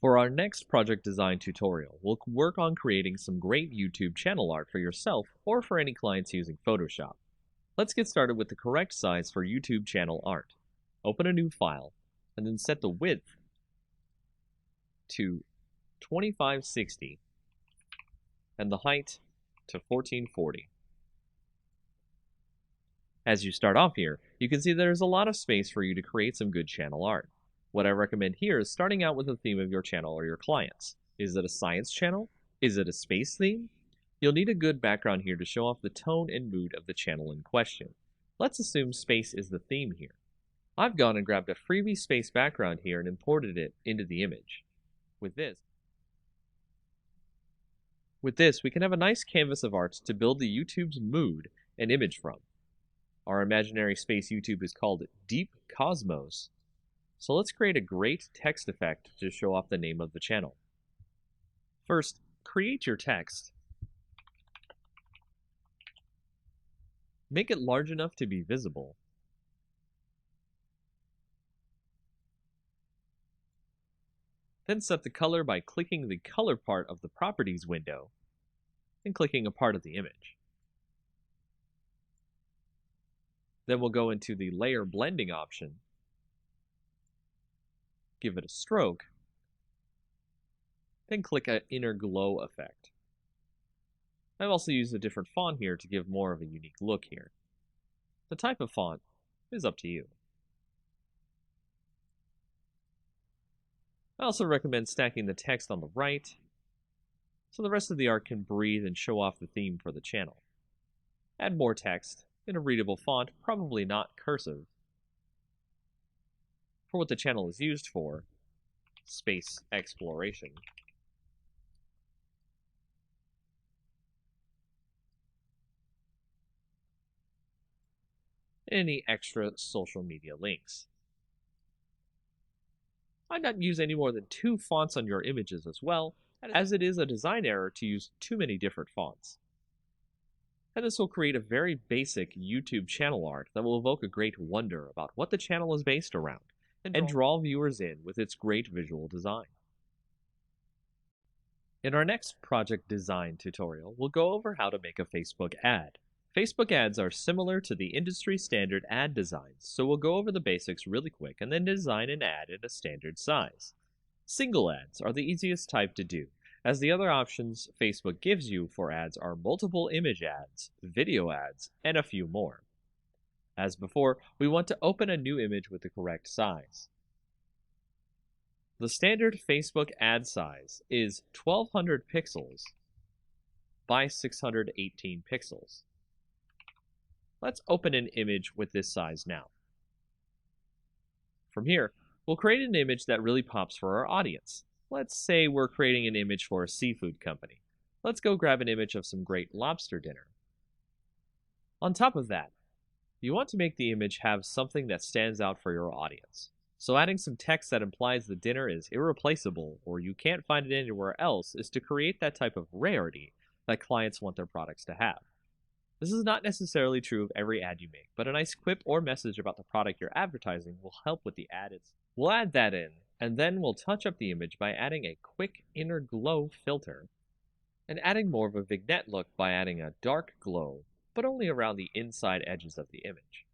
For our next project design tutorial, we'll work on creating some great YouTube channel art for yourself or for any clients using Photoshop. Let's get started with the correct size for YouTube channel art. Open a new file, and then set the width to 2560 and the height to 1440. As you start off here, you can see there's a lot of space for you to create some good channel art. What I recommend here is starting out with the theme of your channel or your clients. Is it a science channel? Is it a space theme? You'll need a good background here to show off the tone and mood of the channel in question. Let's assume space is the theme here. I've gone and grabbed a freebie space background here and imported it into the image. With this, we can have a nice canvas of art to build the YouTube's mood and image from. Our imaginary space YouTube is called Deep Cosmos. So let's create a great text effect to show off the name of the channel. First, create your text. Make it large enough to be visible. Then set the color by clicking the color part of the properties window and clicking a part of the image. Then we'll go into the layer blending option, give it a stroke, then click an inner glow effect. I've also used a different font here to give more of a unique look here. The type of font is up to you. I also recommend stacking the text on the right so the rest of the art can breathe and show off the theme for the channel. Add more text in a readable font, probably not cursive, for what the channel is used for, space exploration. Any extra social media links. I'd not use any more than 2 fonts on your images as well, as it is a design error to use too many different fonts. And this will create a very basic YouTube channel art that will evoke a great wonder about what the channel is based around, and draw viewers in with its great visual design. In our next project design tutorial, we'll go over how to make a Facebook ad. Facebook ads are similar to the industry standard ad designs, so we'll go over the basics really quick and then design an ad in a standard size. Single ads are the easiest type to do, as the other options Facebook gives you for ads are multiple image ads, video ads, and a few more. As before, we want to open a new image with the correct size. The standard Facebook ad size is 1200 pixels by 618 pixels. Let's open an image with this size now. From here, we'll create an image that really pops for our audience. Let's say we're creating an image for a seafood company. Let's go grab an image of some great lobster dinner. On top of that, you want to make the image have something that stands out for your audience. So adding some text that implies the dinner is irreplaceable or you can't find it anywhere else is to create that type of rarity that clients want their products to have. This is not necessarily true of every ad you make, but a nice quip or message about the product you're advertising will help with the ad. We'll add that in, and then we'll touch up the image by adding a quick inner glow filter, and adding more of a vignette look by adding a dark glow, but only around the inside edges of the image.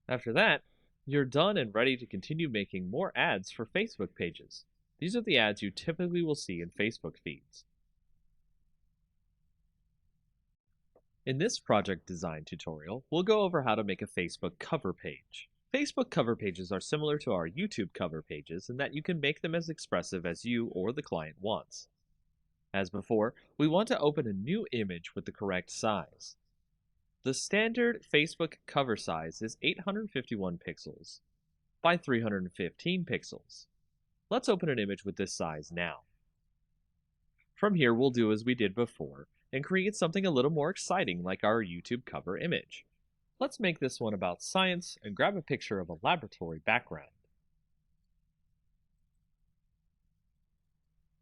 After that, you're done and ready to continue making more ads for Facebook pages. These are the ads you typically will see in Facebook feeds. In this project design tutorial, we'll go over how to make a Facebook cover page. Facebook cover pages are similar to our YouTube cover pages in that you can make them as expressive as you or the client wants. As before, we want to open a new image with the correct size. The standard Facebook cover size is 851 pixels by 315 pixels. Let's open an image with this size now. From here, we'll do as we did before and create something a little more exciting like our YouTube cover image. Let's make this one about science and grab a picture of a laboratory background.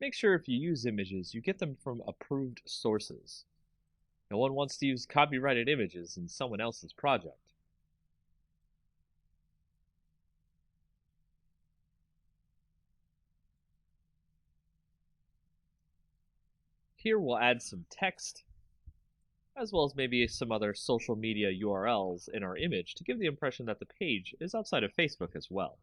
Make sure if you use images, you get them from approved sources. No one wants to use copyrighted images in someone else's project. Here we'll add some text, as well as maybe some other social media URLs in our image to give the impression that the page is outside of Facebook as well.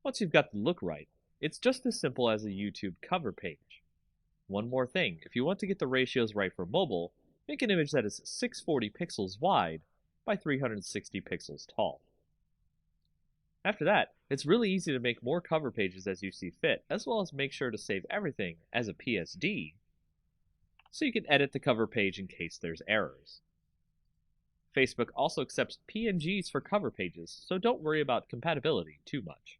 Once you've got the look right, it's just as simple as a YouTube cover page. One more thing, if you want to get the ratios right for mobile, make an image that is 640 pixels wide by 360 pixels tall. After that, it's really easy to make more cover pages as you see fit, as well as make sure to save everything as a PSD, so you can edit the cover page in case there's errors. Facebook also accepts PNGs for cover pages, so don't worry about compatibility too much.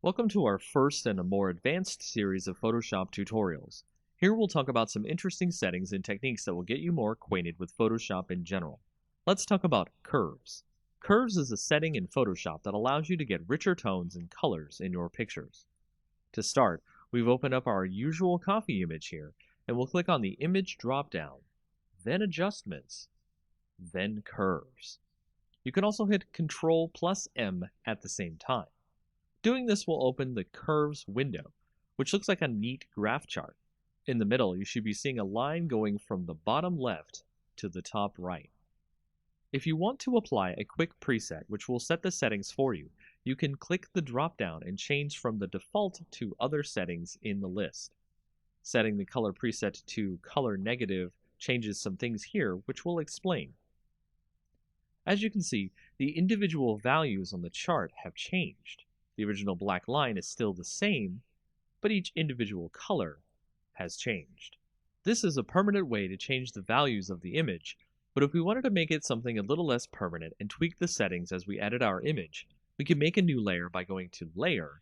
Welcome to our first and a more advanced series of Photoshop tutorials. Here we'll talk about some interesting settings and techniques that will get you more acquainted with Photoshop in general. Let's talk about curves. Curves is a setting in Photoshop that allows you to get richer tones and colors in your pictures. To start, we've opened up our usual coffee image here, and we'll click on the Image drop-down, then Adjustments, then Curves. You can also hit Ctrl+M at the same time. Doing this will open the Curves window, which looks like a neat graph chart. In the middle, you should be seeing a line going from the bottom left to the top right. If you want to apply a quick preset which will set the settings for you, you can click the drop-down and change from the default to other settings in the list. Setting the color preset to color negative changes some things here, which we'll explain. As you can see, the individual values on the chart have changed. The original black line is still the same, but each individual color has changed. This is a permanent way to change the values of the image, but if we wanted to make it something a little less permanent and tweak the settings as we edit our image, we can make a new layer by going to Layer,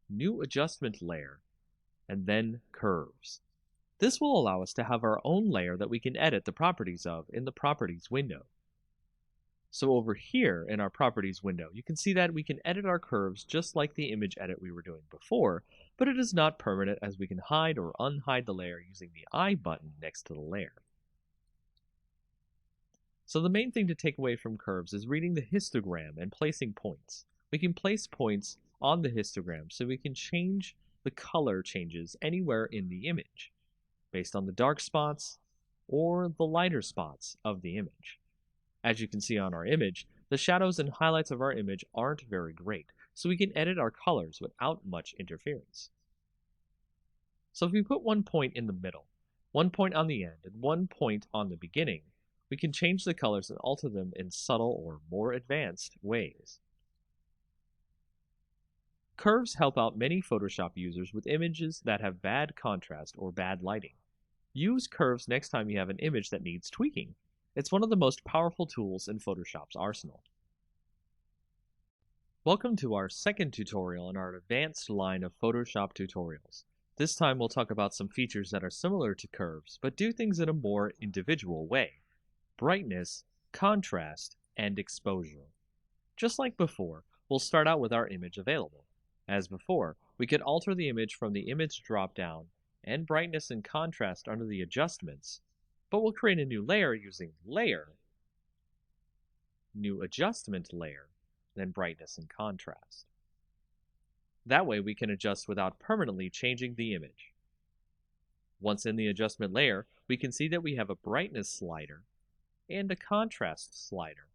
New Adjustment Layer, and then Curves. This will allow us to have our own layer that we can edit the properties of in the Properties window. So over here in our Properties window, you can see that we can edit our curves just like the image edit we were doing before, but it is not permanent as we can hide or unhide the layer using the I button next to the layer. So the main thing to take away from curves is reading the histogram and placing points. We can place points on the histogram so we can change the color changes anywhere in the image, based on the dark spots or the lighter spots of the image. As you can see on our image, the shadows and highlights of our image aren't very great, so we can edit our colors without much interference. So if we put one point in the middle, one point on the end, and one point on the beginning, we can change the colors and alter them in subtle or more advanced ways. Curves help out many Photoshop users with images that have bad contrast or bad lighting. Use curves next time you have an image that needs tweaking. It's one of the most powerful tools in Photoshop's arsenal. Welcome to our second tutorial in our advanced line of Photoshop tutorials. This time we'll talk about some features that are similar to curves, but do things in a more individual way. Brightness, contrast, and exposure. Just like before, we'll start out with our image available. As before, we could alter the image from the Image drop-down and brightness and contrast under the adjustments, but we'll create a new layer using Layer, New Adjustment Layer, then Brightness and Contrast. That way we can adjust without permanently changing the image. Once in the adjustment layer, we can see that we have a brightness slider and a contrast slider.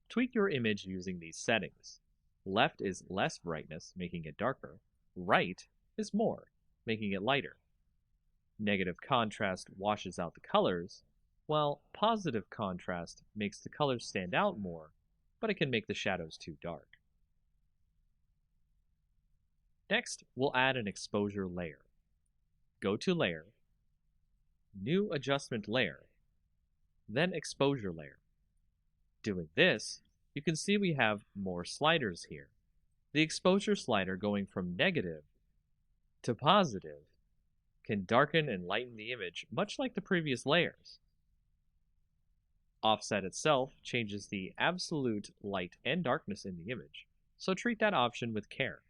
Tweak your image using these settings. Left is less brightness, making it darker. Right is more, making it lighter. Negative contrast washes out the colors, while positive contrast makes the colors stand out more, but it can make the shadows too dark. Next, we'll add an exposure layer. Go to Layer, New Adjustment Layer, then Exposure Layer. Doing this, you can see we have more sliders here. The exposure slider going from negative to positive can darken and lighten the image much like the previous layers. Offset itself changes the absolute light and darkness in the image, so treat that option with care.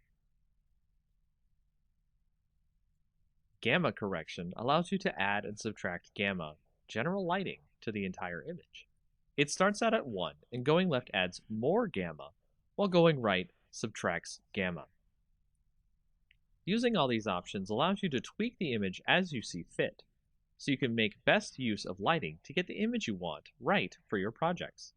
Gamma correction allows you to add and subtract gamma, general lighting, to the entire image. It starts out at 1, and going left adds more gamma, while going right subtracts gamma. Using all these options allows you to tweak the image as you see fit, so you can make best use of lighting to get the image you want right for your projects.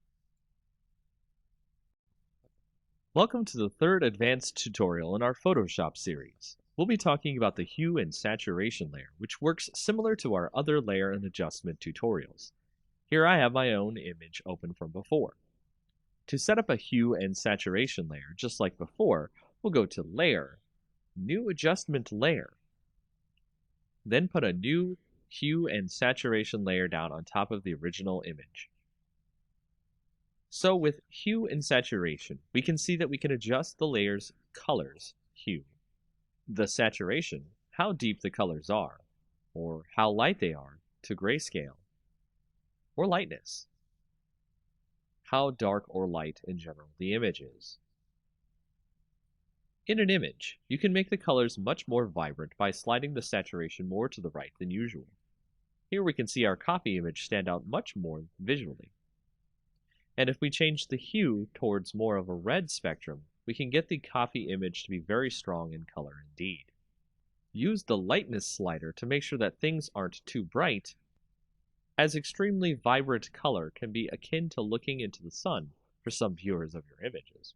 Welcome to the third advanced tutorial in our Photoshop series. We'll be talking about the hue and saturation layer, which works similar to our other layer and adjustment tutorials. Here I have my own image open from before. To set up a hue and saturation layer, just like before, we'll go to Layer, New Adjustment Layer. Then put a new hue and saturation layer down on top of the original image. So with hue and saturation, we can see that we can adjust the layer's colors, hue. The saturation, how deep the colors are, or how light they are, to grayscale, or lightness, how dark or light in general the image is. In an image, you can make the colors much more vibrant by sliding the saturation more to the right than usual. Here we can see our copy image stand out much more visually. And if we change the hue towards more of a red spectrum, we can get the copy image to be very strong in color indeed. Use the lightness slider to make sure that things aren't too bright, as extremely vibrant color can be akin to looking into the sun for some viewers of your images.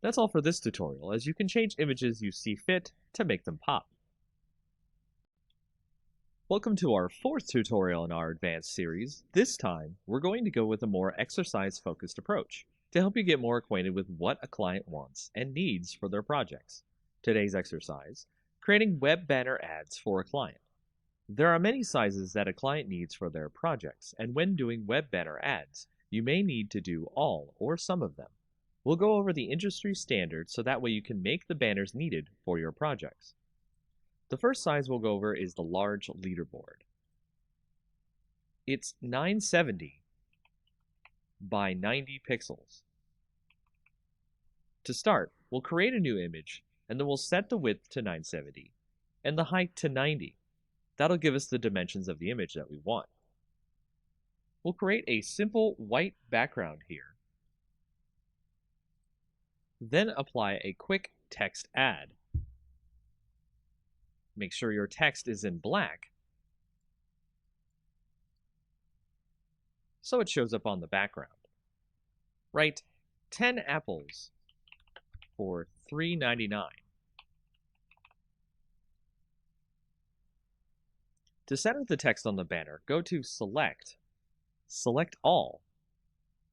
That's all for this tutorial, as you can change images you see fit to make them pop. Welcome to our fourth tutorial in our advanced series. This time, we're going to go with a more exercise-focused approach to help you get more acquainted with what a client wants and needs for their projects. Today's exercise, creating web banner ads for a client. There are many sizes that a client needs for their projects, and when doing web banner ads, you may need to do all or some of them. We'll go over the industry standards so that way you can make the banners needed for your projects. The first size we'll go over is the large leaderboard. It's 970 by 90 pixels. To start, we'll create a new image, and then we'll set the width to 970 and the height to 90. That'll give us the dimensions of the image that we want. We'll create a simple white background here. Then apply a quick text add. Make sure your text is in black so it shows up on the background. Write 10 apples for $3.99. To center the text on the banner, go to Select All,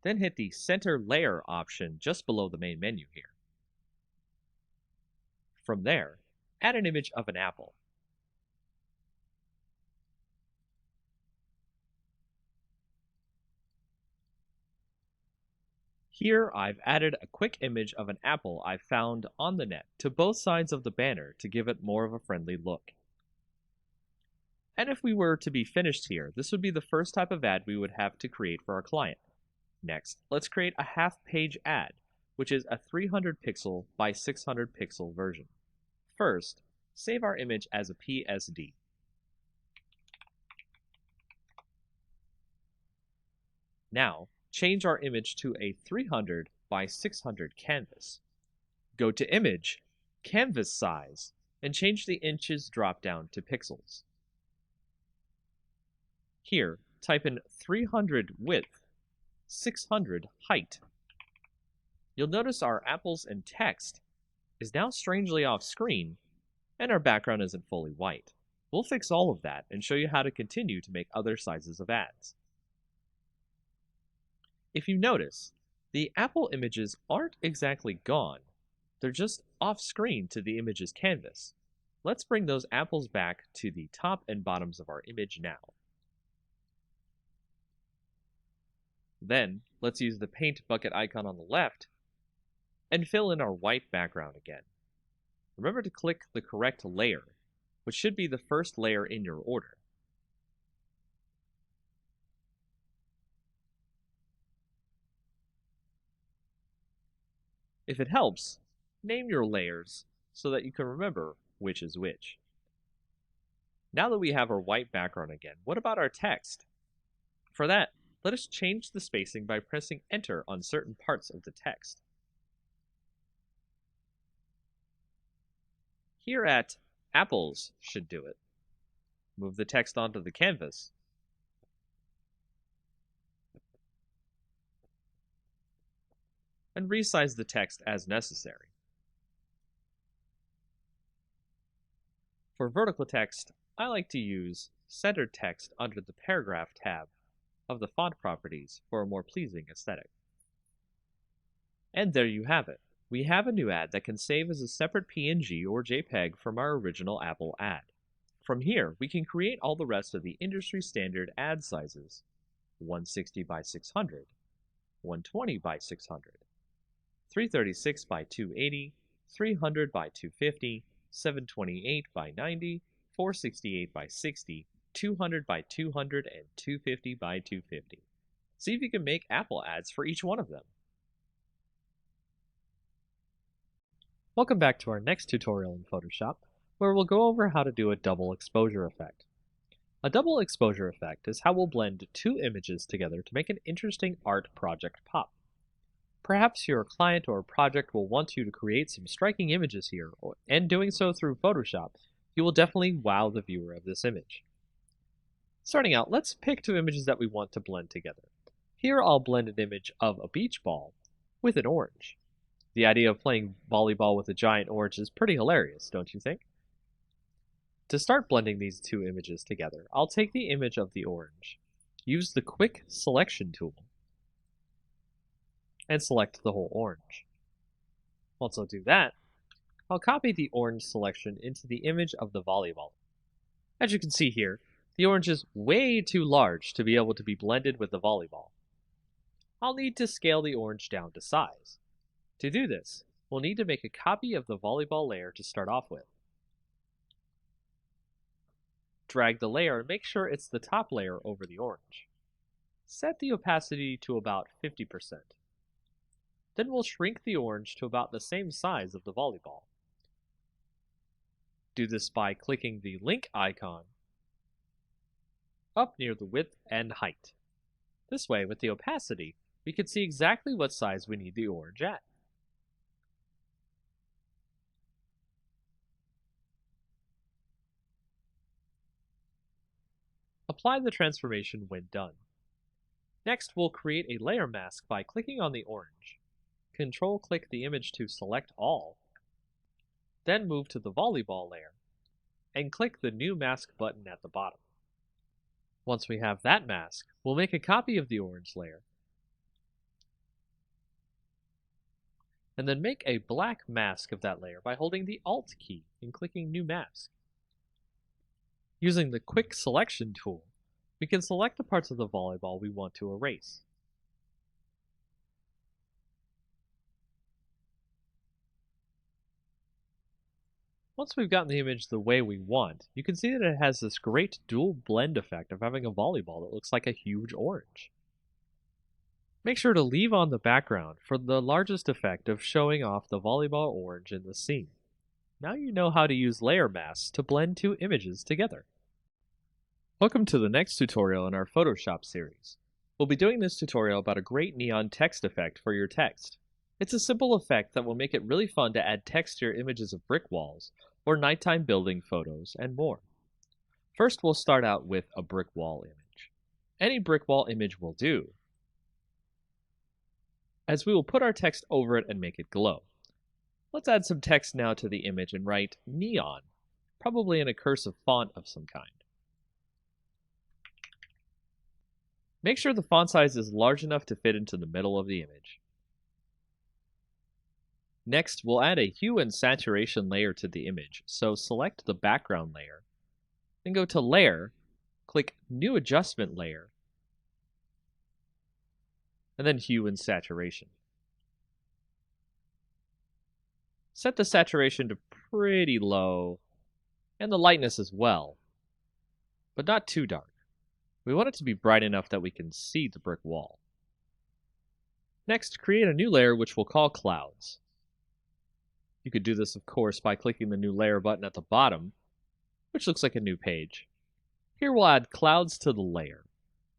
then hit the Center Layer option just below the main menu here. From there, add an image of an apple. Here I've added a quick image of an apple I found on the net to both sides of the banner to give it more of a friendly look. And if we were to be finished here, this would be the first type of ad we would have to create for our client. Next, let's create a half-page ad, which is a 300 pixel by 600 pixel version. First, save our image as a PSD. Now, change our image to a 300 by 600 canvas. Go to Image, Canvas Size, and change the inches drop-down to pixels. Here, type in 300 width, 600 height. You'll notice our apples and text is now strangely off screen, and our background isn't fully white. We'll fix all of that and show you how to continue to make other sizes of ads. If you notice, the Apple images aren't exactly gone. They're just off screen to the image's canvas. Let's bring those apples back to the top and bottoms of our image now. Then, let's use the paint bucket icon on the left and fill in our white background again. Remember to click the correct layer, which should be the first layer in your order. If it helps, name your layers so that you can remember which is which. Now that we have our white background again, what about our text? For that, let us change the spacing by pressing Enter on certain parts of the text. Here at Apples should do it. Move the text onto the canvas. And resize the text as necessary. For vertical text, I like to use centered text under the Paragraph tab of the font properties for a more pleasing aesthetic. And there you have it. We have a new ad that can save as a separate PNG or JPEG from our original Apple ad. From here, we can create all the rest of the industry standard ad sizes: 160 by 600, 120 by 600, 336 by 280, 300 by 250, 728 by 90, 468 by 60, 200 by 200, and 250 by 250. See if you can make Apple ads for each one of them. Welcome back to our next tutorial in Photoshop, where we'll go over how to do a double exposure effect. A double exposure effect is how we'll blend two images together to make an interesting art project pop. Perhaps your client or project will want you to create some striking images here, and doing so through Photoshop, you will definitely wow the viewer of this image. Starting out, let's pick two images that we want to blend together. Here I'll blend an image of a beach ball with an orange. The idea of playing volleyball with a giant orange is pretty hilarious, don't you think? To start blending these two images together, I'll take the image of the orange, use the Quick Selection tool, and select the whole orange. Once I do that, I'll copy the orange selection into the image of the volleyball. As you can see here, the orange is way too large to be able to be blended with the volleyball. I'll need to scale the orange down to size. To do this, we'll need to make a copy of the volleyball layer to start off with. Drag the layer and make sure it's the top layer over the orange. Set the opacity to about 50%. Then we'll shrink the orange to about the same size of the volleyball. Do this by clicking the link icon up near the width and height. This way, with the opacity, we can see exactly what size we need the orange at. Apply the transformation when done. Next, we'll create a layer mask by clicking on the orange. Control-click the image to select all. Then move to the volleyball layer and click the New Mask button at the bottom. Once we have that mask, we'll make a copy of the orange layer and then make a black mask of that layer by holding the Alt key and clicking New Mask. Using the Quick Selection tool, we can select the parts of the volleyball we want to erase. Once we've gotten the image the way we want, you can see that it has this great dual blend effect of having a volleyball that looks like a huge orange. Make sure to leave on the background for the largest effect of showing off the volleyball orange in the scene. Now you know how to use layer masks to blend two images together. Welcome to the next tutorial in our Photoshop series. We'll be doing this tutorial about a great neon text effect for your text. It's a simple effect that will make it really fun to add text to your images of brick walls, or nighttime building photos, and more. First, we'll start out with a brick wall image. Any brick wall image will do, as we will put our text over it and make it glow. Let's add some text now to the image and write neon. probably in a cursive font of some kind. Make sure the font size is large enough to fit into the middle of the image. Next, we'll add a hue and saturation layer to the image, so select the background layer, then go to Layer, click New Adjustment Layer, and then Hue and Saturation. Set the saturation to pretty low, and the lightness as well, but not too dark. We want it to be bright enough that we can see the brick wall. Next, create a new layer which we'll call Clouds. You could do this, of course, by clicking the New Layer button at the bottom, which looks like a new page. Here we'll add clouds to the layer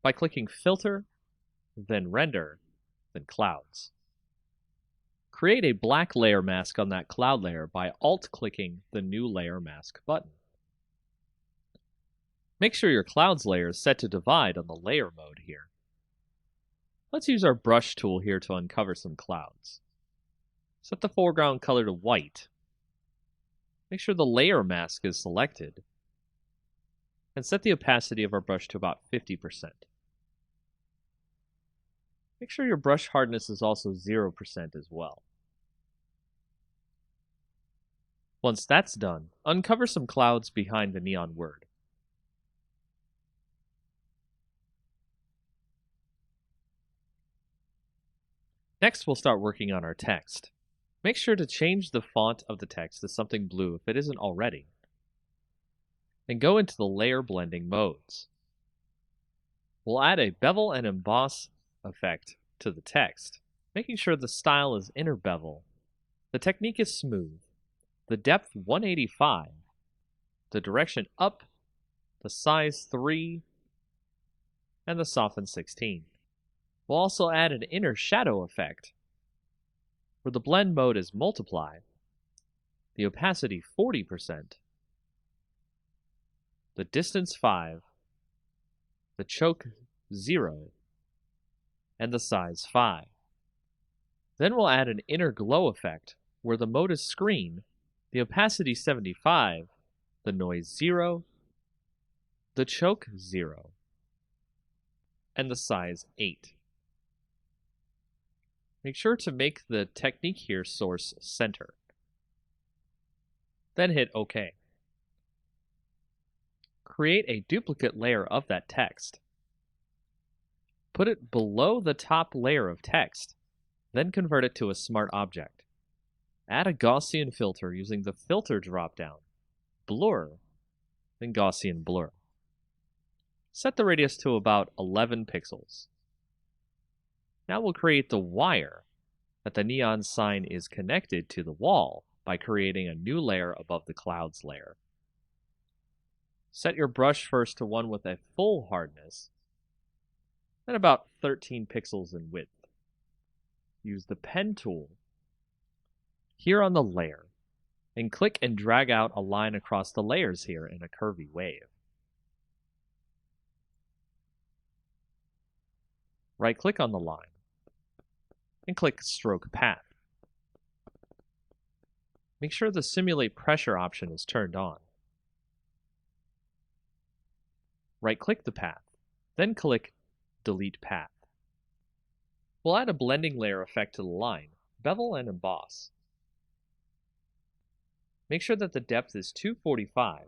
by clicking Filter, then Render, then Clouds. Create a black layer mask on that cloud layer by Alt-clicking the New Layer Mask button. Make sure your clouds layer is set to divide on the layer mode here. Let's use our brush tool here to uncover some clouds. Set the foreground color to white. Make sure the layer mask is selected. And set the opacity of our brush to about 50%. Make sure your brush hardness is also 0% as well. Once that's done, uncover some clouds behind the neon word. Next, we'll start working on our text. Make sure to change the font of the text to something blue if it isn't already. And go into the layer blending modes. We'll add a bevel and emboss effect to the text, making sure the style is inner bevel. The technique is smooth. The depth 185, the direction up, the size 3, and the soften 16. We'll also add an inner shadow effect, where the blend mode is multiply, the opacity 40%, the distance 5, the choke 0, and the size 5. Then we'll add an inner glow effect, where the mode is screen, the opacity 75, the noise 0, the choke 0, and the size 8. Make sure to make the technique here source center. Then hit OK. Create a duplicate layer of that text. Put it below the top layer of text, then convert it to a smart object. Add a Gaussian filter using the Filter dropdown, Blur, then Gaussian Blur. Set the radius to about 11 pixels. Now we'll create the wire that the neon sign is connected to the wall by creating a new layer above the clouds layer. Set your brush first to one with a full hardness, then about 13 pixels in width. Use the pen tool here on the layer and click and drag out a line across the layers here in a curvy wave. Right-click on the line and click Stroke Path. Make sure the Simulate Pressure option is turned on. Right-click the path, then click Delete Path. We'll add a blending layer effect to the line, bevel and emboss. Make sure that the depth is 245,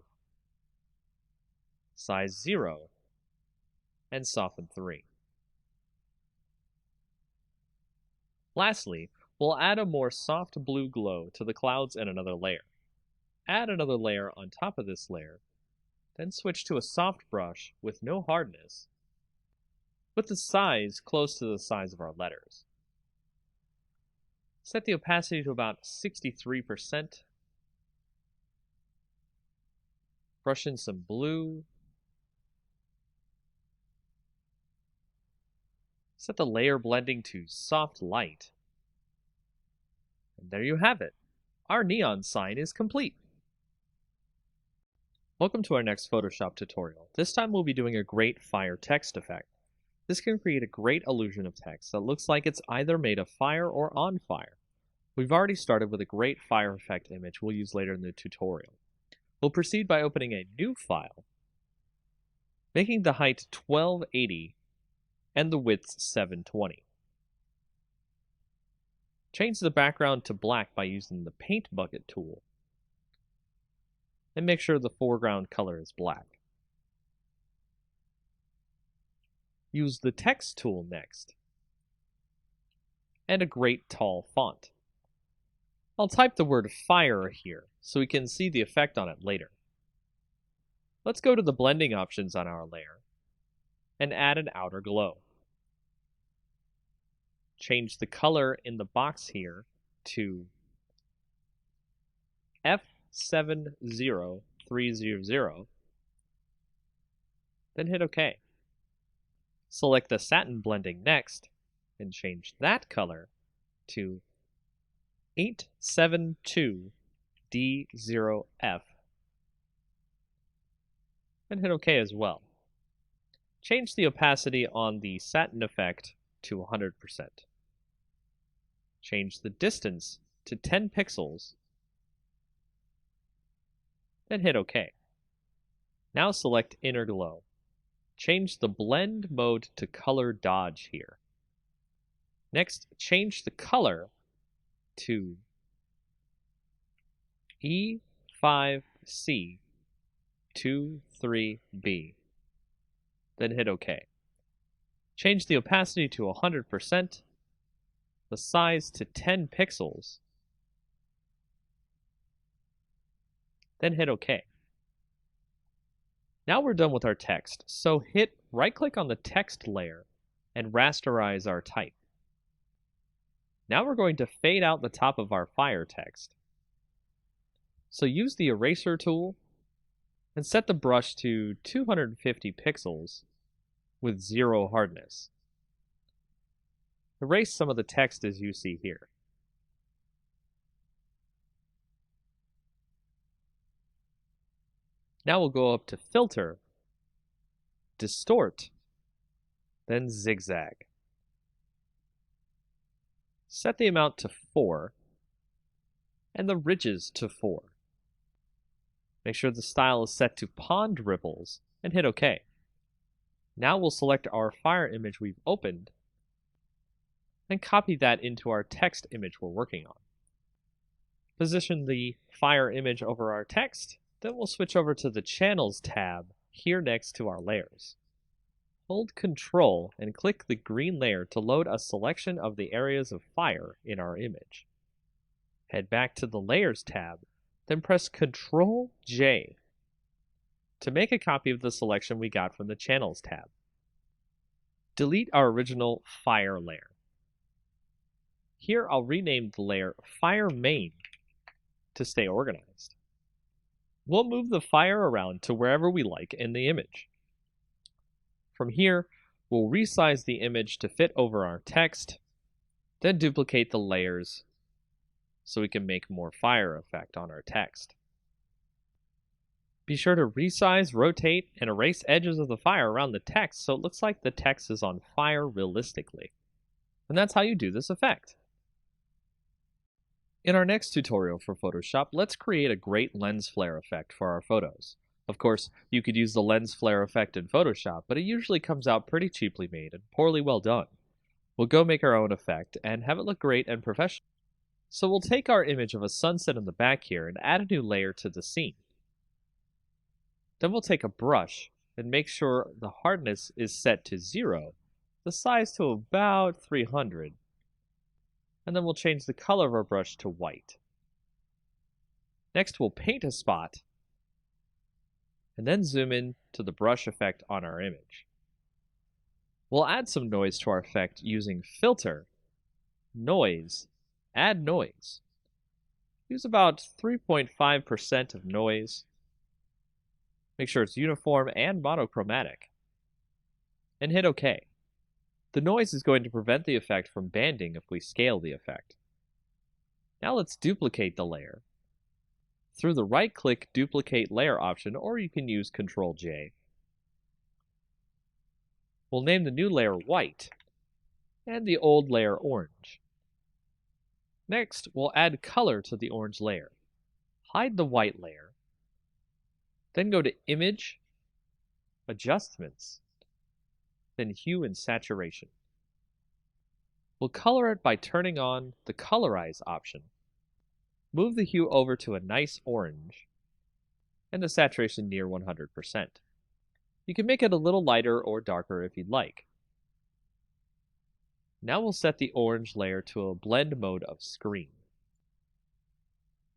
size 0, and soften 3. Lastly, we'll add a more soft blue glow to the clouds in another layer. Add another layer on top of this layer, then switch to a soft brush with no hardness, with the size close to the size of our letters. Set the opacity to about 63%. Brush in some blue. Set the layer blending to soft light. And there you have it. Our neon sign is complete. Welcome to our next Photoshop tutorial. This time we'll be doing a great fire text effect. This can create a great illusion of text that looks like it's either made of fire or on fire. We've already started with a great fire effect image we'll use later in the tutorial. We'll proceed by opening a new file, making the height 1280 and the width 720. Change the background to black by using the Paint Bucket tool, and make sure the foreground color is black. Use the Text tool next, and a great tall font. I'll type the word fire here so we can see the effect on it later. Let's go to the blending options on our layer and add an outer glow. Change the color in the box here to F70300, then hit OK. Select the satin blending next and change that color to 872D0F, and hit OK as well. Change the opacity on the satin effect to 100%. Change the distance to 10 pixels, then hit OK. Now select Inner Glow. Change the blend mode to color dodge here. Next, change the color to E5C23B, then hit OK. Change the opacity to 100%, the size to 10 pixels, then hit OK. Now we're done with our text, so hit right-click on the text layer and rasterize our type. Now we're going to fade out the top of our fire text. So use the eraser tool and set the brush to 250 pixels with 0 hardness. Erase some of the text as you see here. Now we'll go up to Filter, Distort, then Zigzag. Set the amount to 4 and the ridges to 4. Make sure the style is set to Pond Ripples and hit OK. Now we'll select our fire image we've opened and copy that into our text image we're working on. Position the fire image over our text, then we'll switch over to the Channels tab here next to our layers. Hold Ctrl and click the green layer to load a selection of the areas of fire in our image. Head back to the Layers tab, then press Ctrl J to make a copy of the selection we got from the Channels tab. Delete our original fire layer. Here I'll rename the layer Fire Main to stay organized. We'll move the fire around to wherever we like in the image. From here, we'll resize the image to fit over our text, then duplicate the layers so we can make more fire effect on our text. Be sure to resize, rotate, and erase edges of the fire around the text so it looks like the text is on fire realistically. And that's how you do this effect. In our next tutorial for Photoshop, let's create a great lens flare effect for our photos. Of course, you could use the lens flare effect in Photoshop, but it usually comes out pretty cheaply made and poorly well done. We'll go make our own effect and have it look great and professional. So we'll take our image of a sunset in the back here and add a new layer to the scene. Then we'll take a brush and make sure the hardness is set to 0, the size to about 300, and then we'll change the color of our brush to white. Next, we'll paint a spot, and then zoom in to the brush effect on our image. We'll add some noise to our effect using Filter, Noise, Add Noise. Use about 3.5% of noise. Make sure it's uniform and monochromatic. And hit OK. The noise is going to prevent the effect from banding if we scale the effect. Now let's duplicate the layer. Through the right-click Duplicate Layer option, or you can use Ctrl J. We'll name the new layer White, and the old layer Orange. Next, we'll add color to the orange layer. Hide the white layer, Then go to Image, Adjustments, then Hue and Saturation. We'll color it by turning on the Colorize option. Move the hue over to a nice orange, and the saturation near 100%. You can make it a little lighter or darker if you'd like. Now we'll set the orange layer to a blend mode of screen.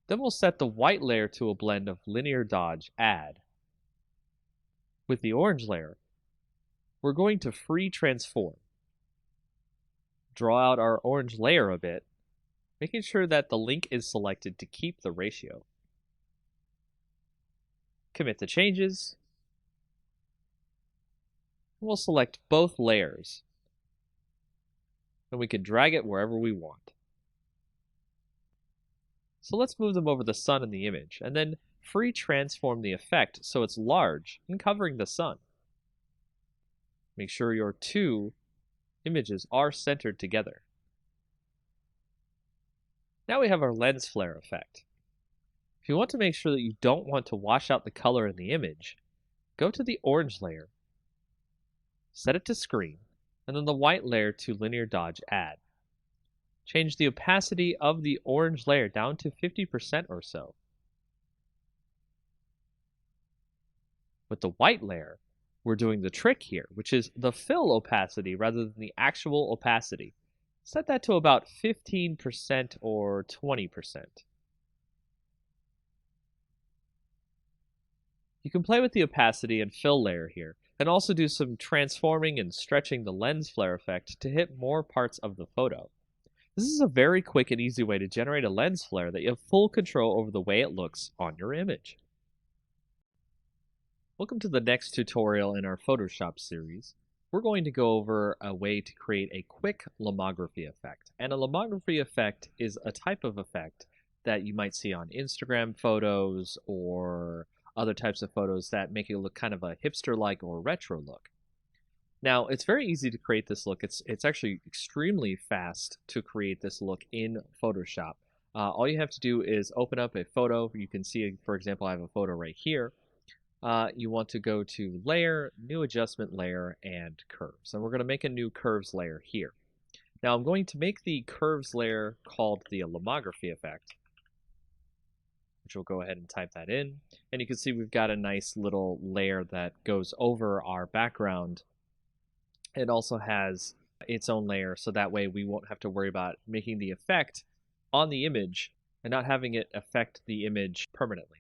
Then we'll set the white layer to a blend of linear dodge add. With the orange layer, we're going to free transform. Draw out our orange layer a bit, making sure that the link is selected to keep the ratio. Commit the changes. We'll select both layers, and we can drag it wherever we want. So let's move them over the sun in the image, and then free transform the effect so it's large and covering the sun. Make sure your two images are centered together. Now we have our lens flare effect. If you want to make sure that you don't want to wash out the color in the image, go to the orange layer, set it to screen, and then the white layer to linear dodge add. Change the opacity of the orange layer down to 50% or so. With the white layer, we're doing the trick here, which is the fill opacity rather than the actual opacity. Set that to about 15% or 20%. You can play with the opacity and fill layer here, and also do some transforming and stretching the lens flare effect to hit more parts of the photo. This is a very quick and easy way to generate a lens flare that you have full control over the way it looks on your image. Welcome to the next tutorial in our Photoshop series. We're going to go over a way to create a quick lomography effect. And a lomography effect is a type of effect that you might see on Instagram photos or other types of photos that make it look kind of a hipster-like or retro look. Now, it's very easy to create this look. It's actually extremely fast to create this look in Photoshop. All you have to do is open up a photo. You can see, for example, I have a photo right here. You want to go to Layer, New Adjustment Layer, and Curves. And we're going to make a new Curves layer here. Now, I'm going to make the Curves layer called the lomography effect, which we'll go ahead and type that in. And you can see we've got a nice little layer that goes over our background. It also has its own layer, so that way we won't have to worry about making the effect on the image and not having it affect the image permanently.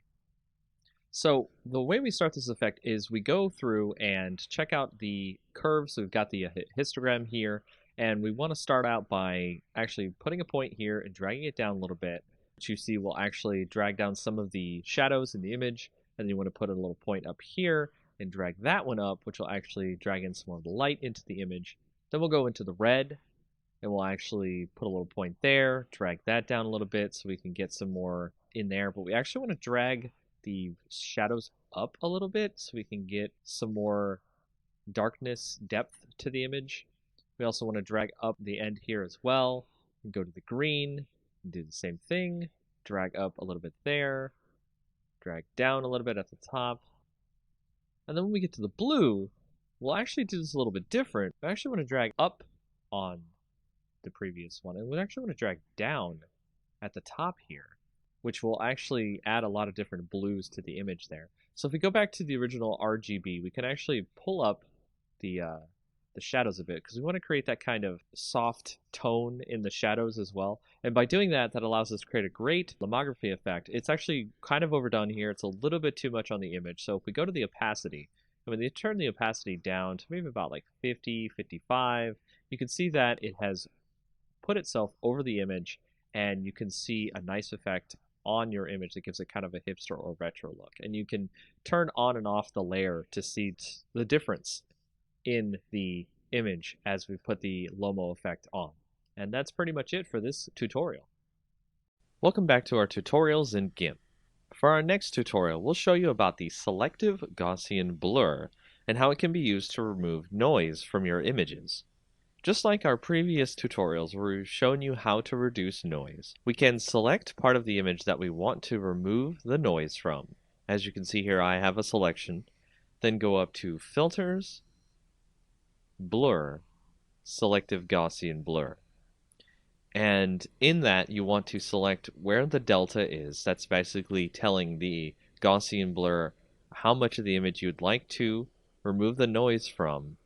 So the way we start this effect is we go through and check out the curves. So we've got the histogram here, and we want to start out by actually putting a point here and dragging it down a little bit, which you see will actually drag down some of the shadows in the image. And then you want to put a little point up here and drag that one up, which will actually drag in some more light into the image. Then we'll go into the red, and we'll actually put a little point there, drag that down a little bit so we can get some more in there. But we actually want to drag the shadows up a little bit so we can get some more darkness depth to the image. We also want to drag up the end here as well, and go to the green and do the same thing. Drag up a little bit there, drag down a little bit at the top. And then when we get to the blue, we'll actually do this a little bit different. We actually want to drag up on the previous one, and we actually want to drag down at the top here, which will actually add a lot of different blues to the image there. So if we go back to the original RGB, we can actually pull up the shadows a bit, because we want to create that kind of soft tone in the shadows as well. And by doing that, that allows us to create a great lomography effect. It's actually kind of overdone here. It's a little bit too much on the image. So if we go to the opacity, and when you turn the opacity down to maybe about like 50, 55, you can see that it has put itself over the image, and you can see a nice effect on your image that gives it kind of a hipster or retro look. And you can turn on and off the layer to see the difference in the image as we put the Lomo effect on. And that's pretty much it for this tutorial. Welcome back to our tutorials in GIMP. For our next tutorial, we'll show you about the selective Gaussian blur and how it can be used to remove noise from your images. Just like our previous tutorials where we've shown you how to reduce noise, we can select part of the image that we want to remove the noise from, As you can see here, I have a selection. Then go up to Filters, Blur, Selective Gaussian Blur. And in that, you want to select where the delta is. That's basically telling the Gaussian blur how much of the image you'd like to remove the noise from,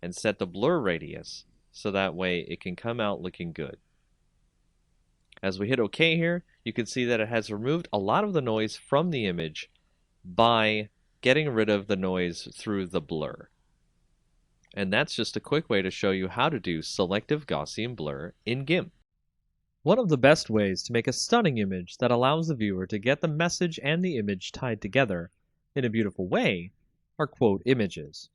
and set the blur radius so that way it can come out looking good. As we hit OK here, you can see that it has removed a lot of the noise from the image by getting rid of the noise through the blur. And that's just a quick way to show you how to do selective Gaussian blur in GIMP. One of the best ways to make a stunning image that allows the viewer to get the message and the image tied together in a beautiful way are quote images.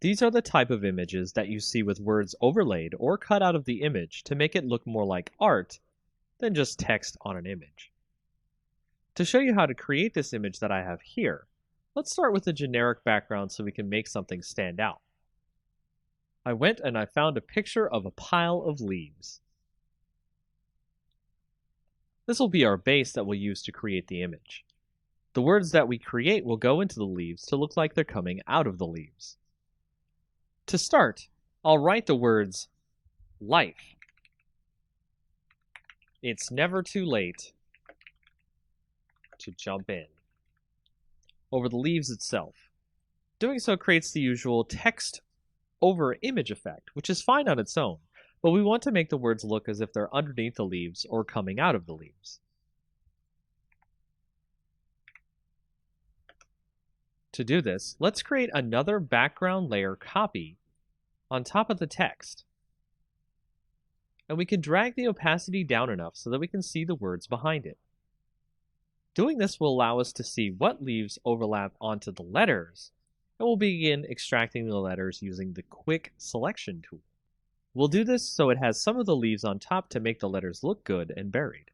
These are the type of images that you see with words overlaid or cut out of the image to make it look more like art than just text on an image. To show you how to create this image that I have here, let's start with a generic background so we can make something stand out. I went and I found a picture of a pile of leaves. This will be our base that we'll use to create the image. The words that we create will go into the leaves to look like they're coming out of the leaves. To start, I'll write the words life. It's never too late to jump in over the leaves itself. Doing so creates the usual text over image effect, which is fine on its own, but we want to make the words look as if they're underneath the leaves or coming out of the leaves. To do this, let's create another background layer copy on top of the text. And we can drag the opacity down enough so that we can see the words behind it. Doing this will allow us to see what leaves overlap onto the letters, and we'll begin extracting the letters using the Quick Selection tool. We'll do this so it has some of the leaves on top to make the letters look good and buried.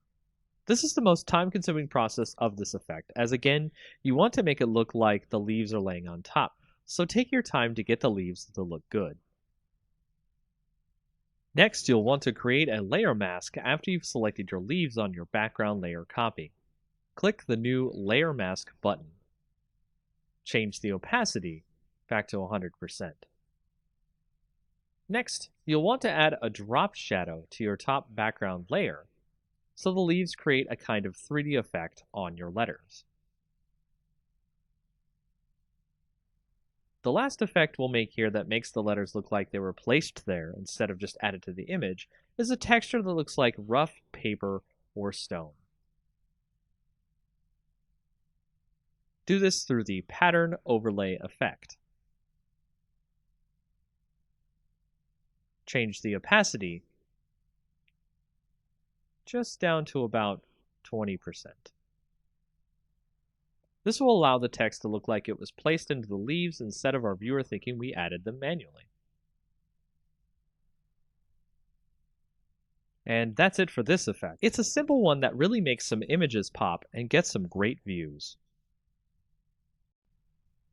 This is the most time-consuming process of this effect, as again, you want to make it look like the leaves are laying on top, so take your time to get the leaves to look good. Next, you'll want to create a layer mask after you've selected your leaves on your background layer copy. Click the new Layer Mask button. Change the opacity back to 100%. Next, you'll want to add a drop shadow to your top background layer, so the leaves create a kind of 3D effect on your letters. The last effect we'll make here that makes the letters look like they were placed there instead of just added to the image is a texture that looks like rough paper or stone. Do this through the Pattern Overlay effect. Change the opacity just down to about 20%. This will allow the text to look like it was placed into the leaves instead of our viewer thinking we added them manually. And that's it for this effect. It's a simple one that really makes some images pop and gets some great views.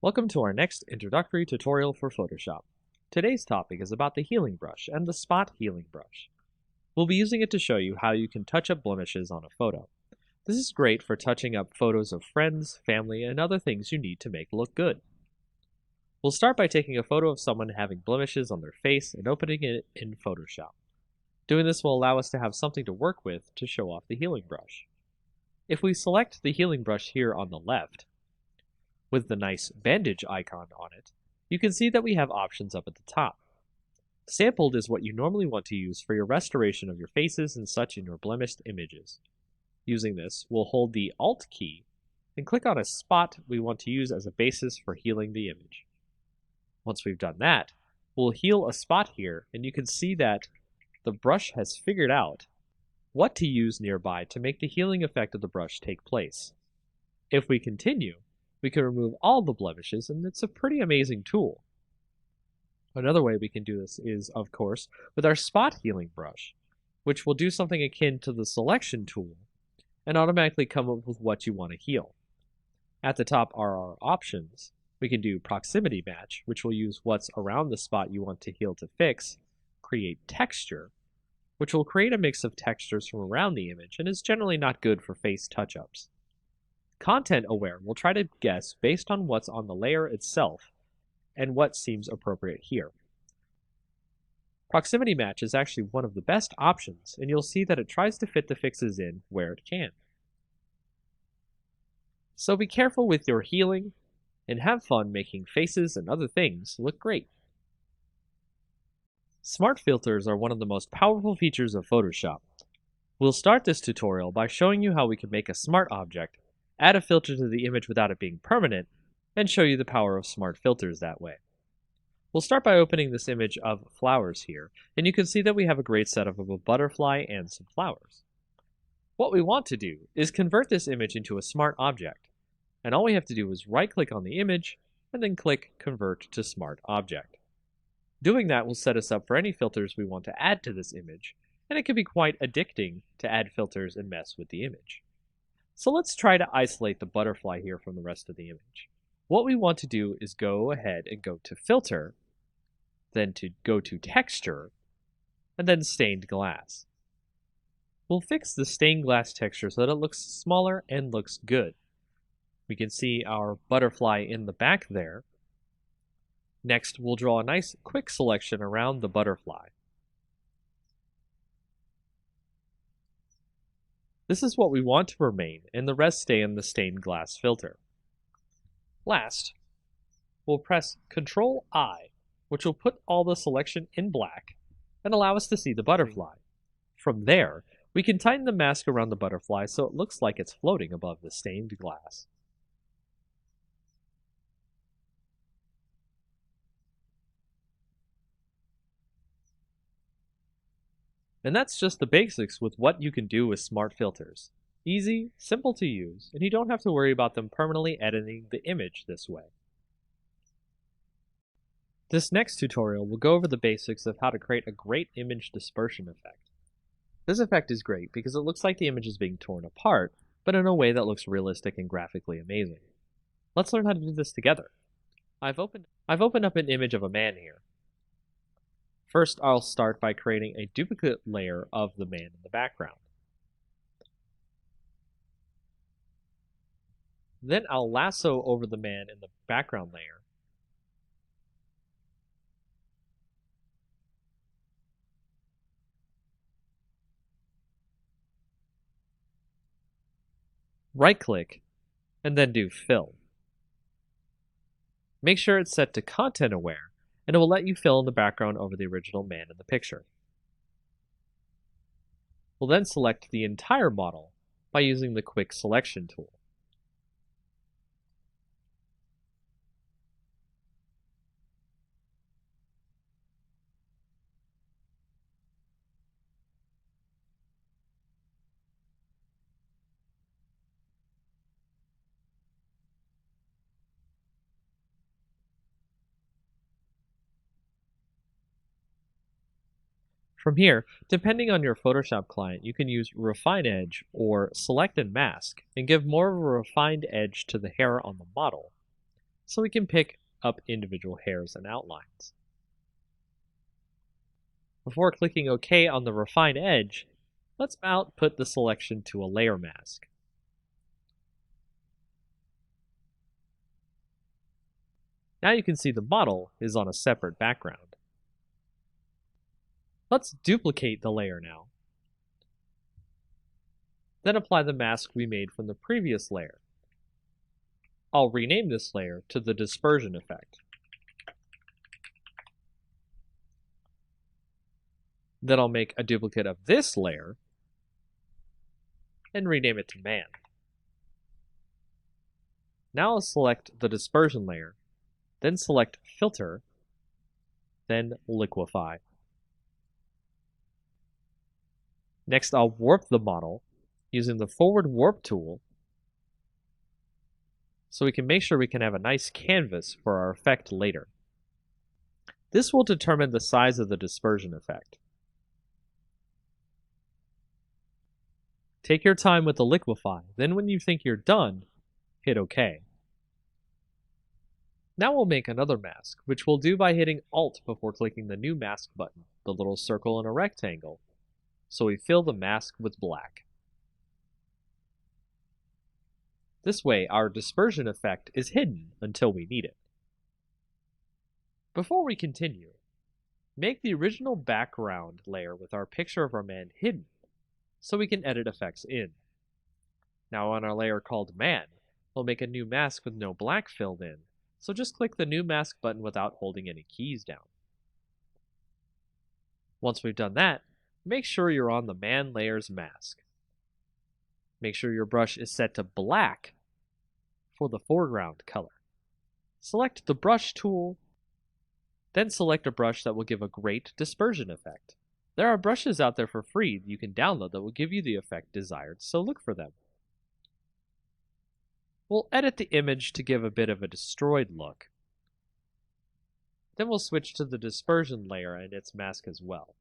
Welcome to our next introductory tutorial for Photoshop. Today's topic is about the healing brush and the spot healing brush. We'll be using it to show you how you can touch up blemishes on a photo. This is great for touching up photos of friends, family, and other things you need to make look good. We'll start by taking a photo of someone having blemishes on their face and opening it in Photoshop. Doing this will allow us to have something to work with to show off the healing brush. If we select the healing brush here on the left, with the nice bandage icon on it, you can see that we have options up at the top. Sampled is what you normally want to use for your restoration of your faces and such in your blemished images. Using this, we'll hold the Alt key and click on a spot we want to use as a basis for healing the image. Once we've done that, we'll heal a spot here, and you can see that the brush has figured out what to use nearby to make the healing effect of the brush take place. If we continue, we can remove all the blemishes, and it's a pretty amazing tool. Another way we can do this is, of course, with our spot healing brush, which will do something akin to the selection tool and automatically come up with what you want to heal. At the top are our options. We can do proximity match, which will use what's around the spot you want to heal to fix, create texture, which will create a mix of textures from around the image and is generally not good for face touch-ups. Content aware will try to guess based on what's on the layer itself and what seems appropriate here. Proximity match is actually one of the best options, and you'll see that it tries to fit the fixes in where it can. So be careful with your healing, and have fun making faces and other things look great. Smart filters are one of the most powerful features of Photoshop. We'll start this tutorial by showing you how we can make a smart object, add a filter to the image without it being permanent, and show you the power of smart filters that way. We'll start by opening this image of flowers here, and you can see that we have a great setup of a butterfly and some flowers. What we want to do is convert this image into a smart object, and all we have to do is right-click on the image, and then click Convert to Smart Object. Doing that will set us up for any filters we want to add to this image, and it can be quite addicting to add filters and mess with the image. So let's try to isolate the butterfly here from the rest of the image. What we want to do is go ahead and go to Filter, then to go to Texture, and then Stained Glass. We'll fix the stained glass texture so that it looks smaller and looks good. We can see our butterfly in the back there. Next, we'll draw a nice quick selection around the butterfly. This is what we want to remain, and the rest stay in the stained glass filter. Last, we'll press Ctrl-I, which will put all the selection in black and allow us to see the butterfly. From there, we can tighten the mask around the butterfly so it looks like it's floating above the stained glass. And that's just the basics with what you can do with smart filters. Easy, simple to use, and you don't have to worry about them permanently editing the image this way. This next tutorial will go over the basics of how to create a great image dispersion effect. This effect is great because it looks like the image is being torn apart, but in a way that looks realistic and graphically amazing. Let's learn how to do this together. I've opened up an image of a man here. First, I'll start by creating a duplicate layer of the man in the background. Then I'll lasso over the man in the background layer. Right-click, and then do Fill. Make sure it's set to Content Aware, and it will let you fill in the background over the original man in the picture. We'll then select the entire model by using the Quick Selection tool. From here, depending on your Photoshop client, you can use Refine Edge or Select and Mask and give more of a refined edge to the hair on the model, so we can pick up individual hairs and outlines. Before clicking OK on the Refine Edge, let's output the selection to a layer mask. Now you can see the model is on a separate background. Let's duplicate the layer now. Then apply the mask we made from the previous layer. I'll rename this layer to the dispersion effect. Then I'll make a duplicate of this layer and rename it to man. Now I'll select the dispersion layer, then select Filter, then Liquify. Next, I'll warp the model using the forward warp tool so we can make sure we can have a nice canvas for our effect later. This will determine the size of the dispersion effect. Take your time with the liquify, then when you think you're done, hit OK. Now we'll make another mask, which we'll do by hitting Alt before clicking the new mask button, the little circle and a rectangle, so we fill the mask with black. This way, our dispersion effect is hidden until we need it. Before we continue, make the original background layer with our picture of our man hidden, so we can edit effects in. Now on our layer called Man, we'll make a new mask with no black filled in, so just click the New Mask button without holding any keys down. Once we've done that, make sure you're on the Man layer's mask. Make sure your brush is set to black for the foreground color. Select the Brush tool, then select a brush that will give a great dispersion effect. There are brushes out there for free you can download that will give you the effect desired, so look for them. We'll edit the image to give a bit of a destroyed look. Then we'll switch to the dispersion layer and its mask as well.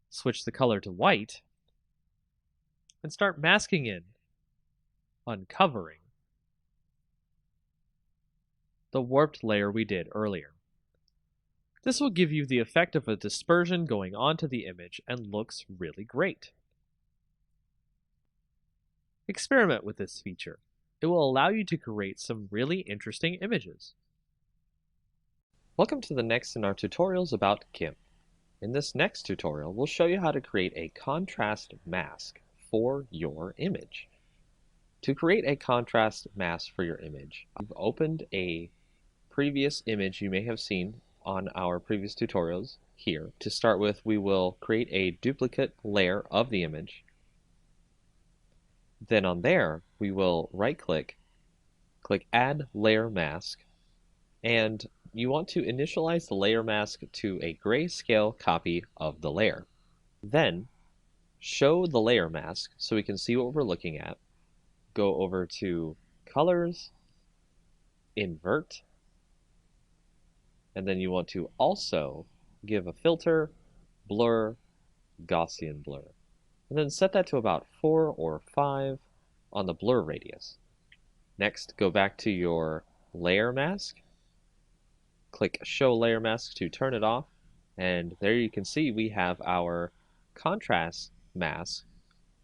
Switch the color to white, and start masking in, uncovering, the warped layer we did earlier. This will give you the effect of a dispersion going onto the image and looks really great. Experiment with this feature. It will allow you to create some really interesting images. Welcome to the next in our tutorials about GIMP. In this next tutorial, we'll show you how to create a contrast mask for your image. To create a contrast mask for your image, you've opened a previous image you may have seen on our previous tutorials here. To start with, we will create a duplicate layer of the image. Then on there, we will right-click, click Add Layer Mask, and you want to initialize the layer mask to a grayscale copy of the layer. Then, show the layer mask so we can see what we're looking at. Go over to Colors, Invert, and then you want to also give a filter, Blur, Gaussian Blur. And then set that to about 4 or 5 on the blur radius. Next, go back to your layer mask, click Show Layer Mask to turn it off, and there you can see we have our contrast mask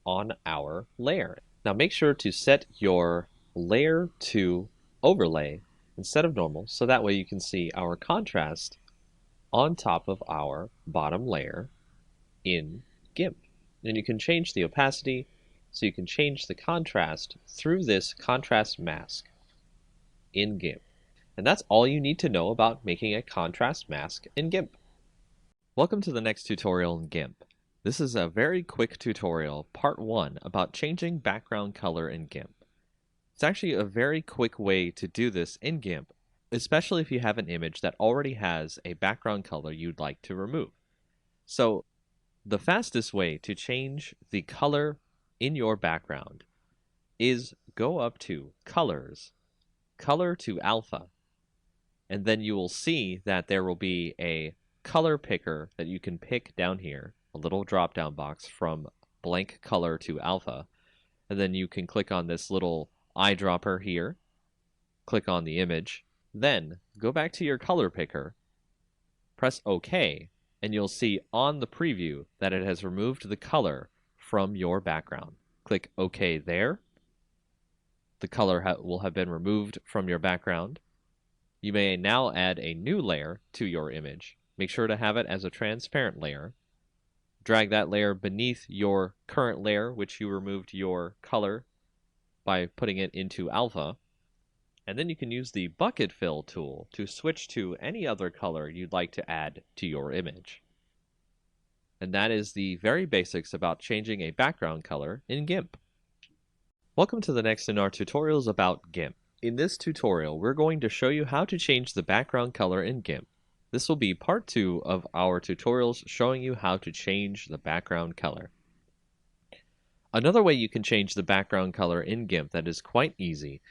on our layer. Now make sure to set your layer to overlay instead of normal, so that way you can see our contrast on top of our bottom layer in GIMP. And you can change the opacity, so you can change the contrast through this contrast mask in GIMP. And that's all you need to know about making a contrast mask in GIMP. Welcome to the next tutorial in GIMP. This is a very quick tutorial, part 1, about changing background color in GIMP. It's actually a very quick way to do this in GIMP, especially if you have an image that already has a background color you'd like to remove. So, the fastest way to change the color in your background is go up to Colors, Color to Alpha, and then you will see that there will be a color picker that you can pick down here, a little drop-down box from blank color to alpha, and then you can click on this little eyedropper here, click on the image, then go back to your color picker, press OK, and you'll see on the preview that it has removed the color from your background. Click OK there. The color will have been removed from your background. You may now add a new layer to your image. Make sure to have it as a transparent layer. Drag that layer beneath your current layer, which you removed your color by putting it into alpha. And then you can use the bucket fill tool to switch to any other color you'd like to add to your image. And that is the very basics about changing a background color in GIMP. Welcome to the next in our tutorials about GIMP. In this tutorial, we're going to show you how to change the background color in GIMP. This will be part 2 of our tutorials showing you how to change the background color. Another way you can change the background color in GIMP that is quite easy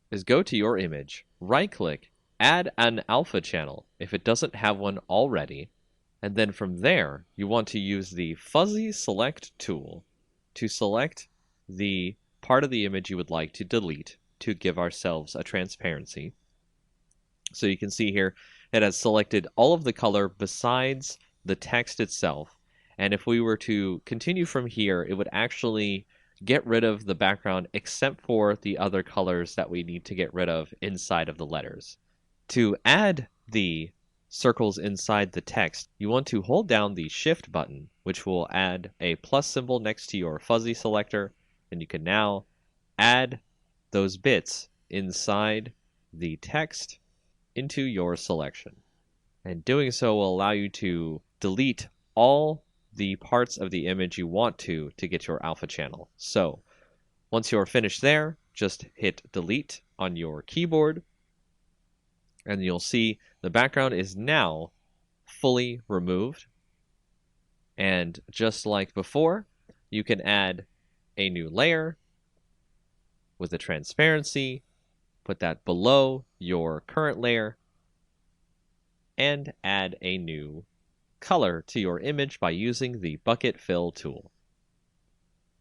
is go to your image, right-click, add an alpha channel if it doesn't have one already, and then from there you want to use the fuzzy select tool to select the part of the image you would like to delete to give ourselves a transparency. So you can see here it has selected all of the color besides the text itself, and if we were to continue from here, it would actually get rid of the background except for the other colors that we need to get rid of inside of the letters. To add the circles inside the text, you want to hold down the Shift button, which will add a plus symbol next to your fuzzy selector, and you can now add those bits inside the text into your selection. And doing so will allow you to delete all the parts of the image you want to get your alpha channel. So once you're finished there, just hit delete on your keyboard, and you'll see the background is now fully removed. And just like before, you can add a new layer with a transparency, put that below your current layer, and add a new color to your image by using the bucket fill tool.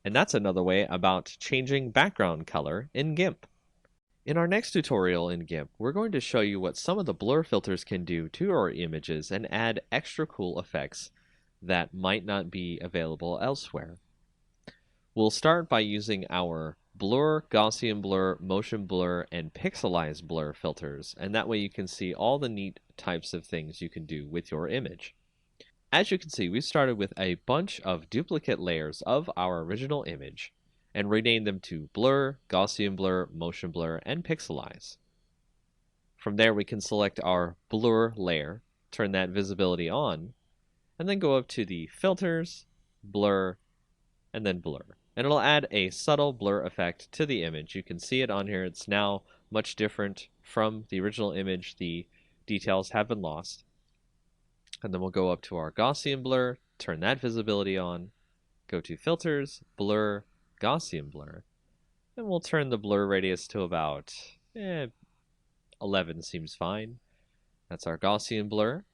And that's another way about changing background color in GIMP. In our next tutorial in GIMP, we're going to show you what some of the blur filters can do to our images and add extra cool effects that might not be available elsewhere. We'll start by using our blur, Gaussian blur, motion blur, and pixelize blur filters, and that way you can see all the neat types of things you can do with your image. As you can see, we started with a bunch of duplicate layers of our original image and renamed them to blur, Gaussian blur, motion blur, and pixelize. From there, we can select our blur layer, turn that visibility on, and then go up to the filters, blur, and then blur. And it'll add a subtle blur effect to the image. You can see it on here. It's now much different from the original image. The details have been lost. And then we'll go up to our Gaussian blur, turn that visibility on, go to filters, blur, Gaussian blur, and we'll turn the blur radius to about 11 seems fine. That's our Gaussian blur.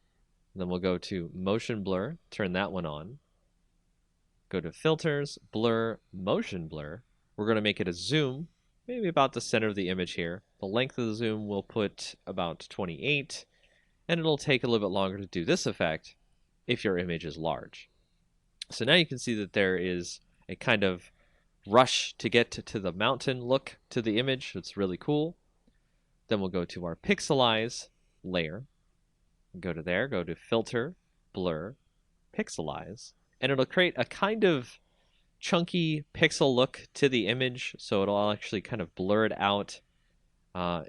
And then we'll go to motion blur, turn that one on, go to filters, blur, motion blur. We're going to make it a zoom, maybe about the center of the image here. The length of the zoom we'll put about 28, and it'll take a little bit longer to do this effect if your image is large. So now you can see that there is a kind of rush to get to the mountain look to the image. It's really cool. Then we'll go to our pixelize layer. Go to there, go to filter, blur, pixelize, and it'll create a kind of chunky pixel look to the image. So it'll actually kind of blur it out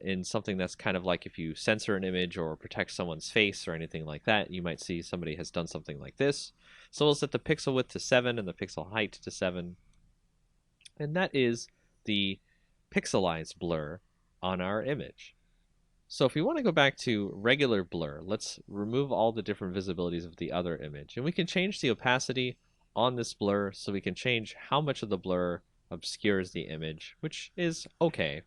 in something that's kind of like if you censor an image or protect someone's face or anything like that, you might see somebody has done something like this. So we'll set the pixel width to 7 and the pixel height to 7. And that is the pixelized blur on our image. So if we want to go back to regular blur, let's remove all the different visibilities of the other image. And we can change the opacity on this blur so we can change how much of the blur obscures the image, which is okay.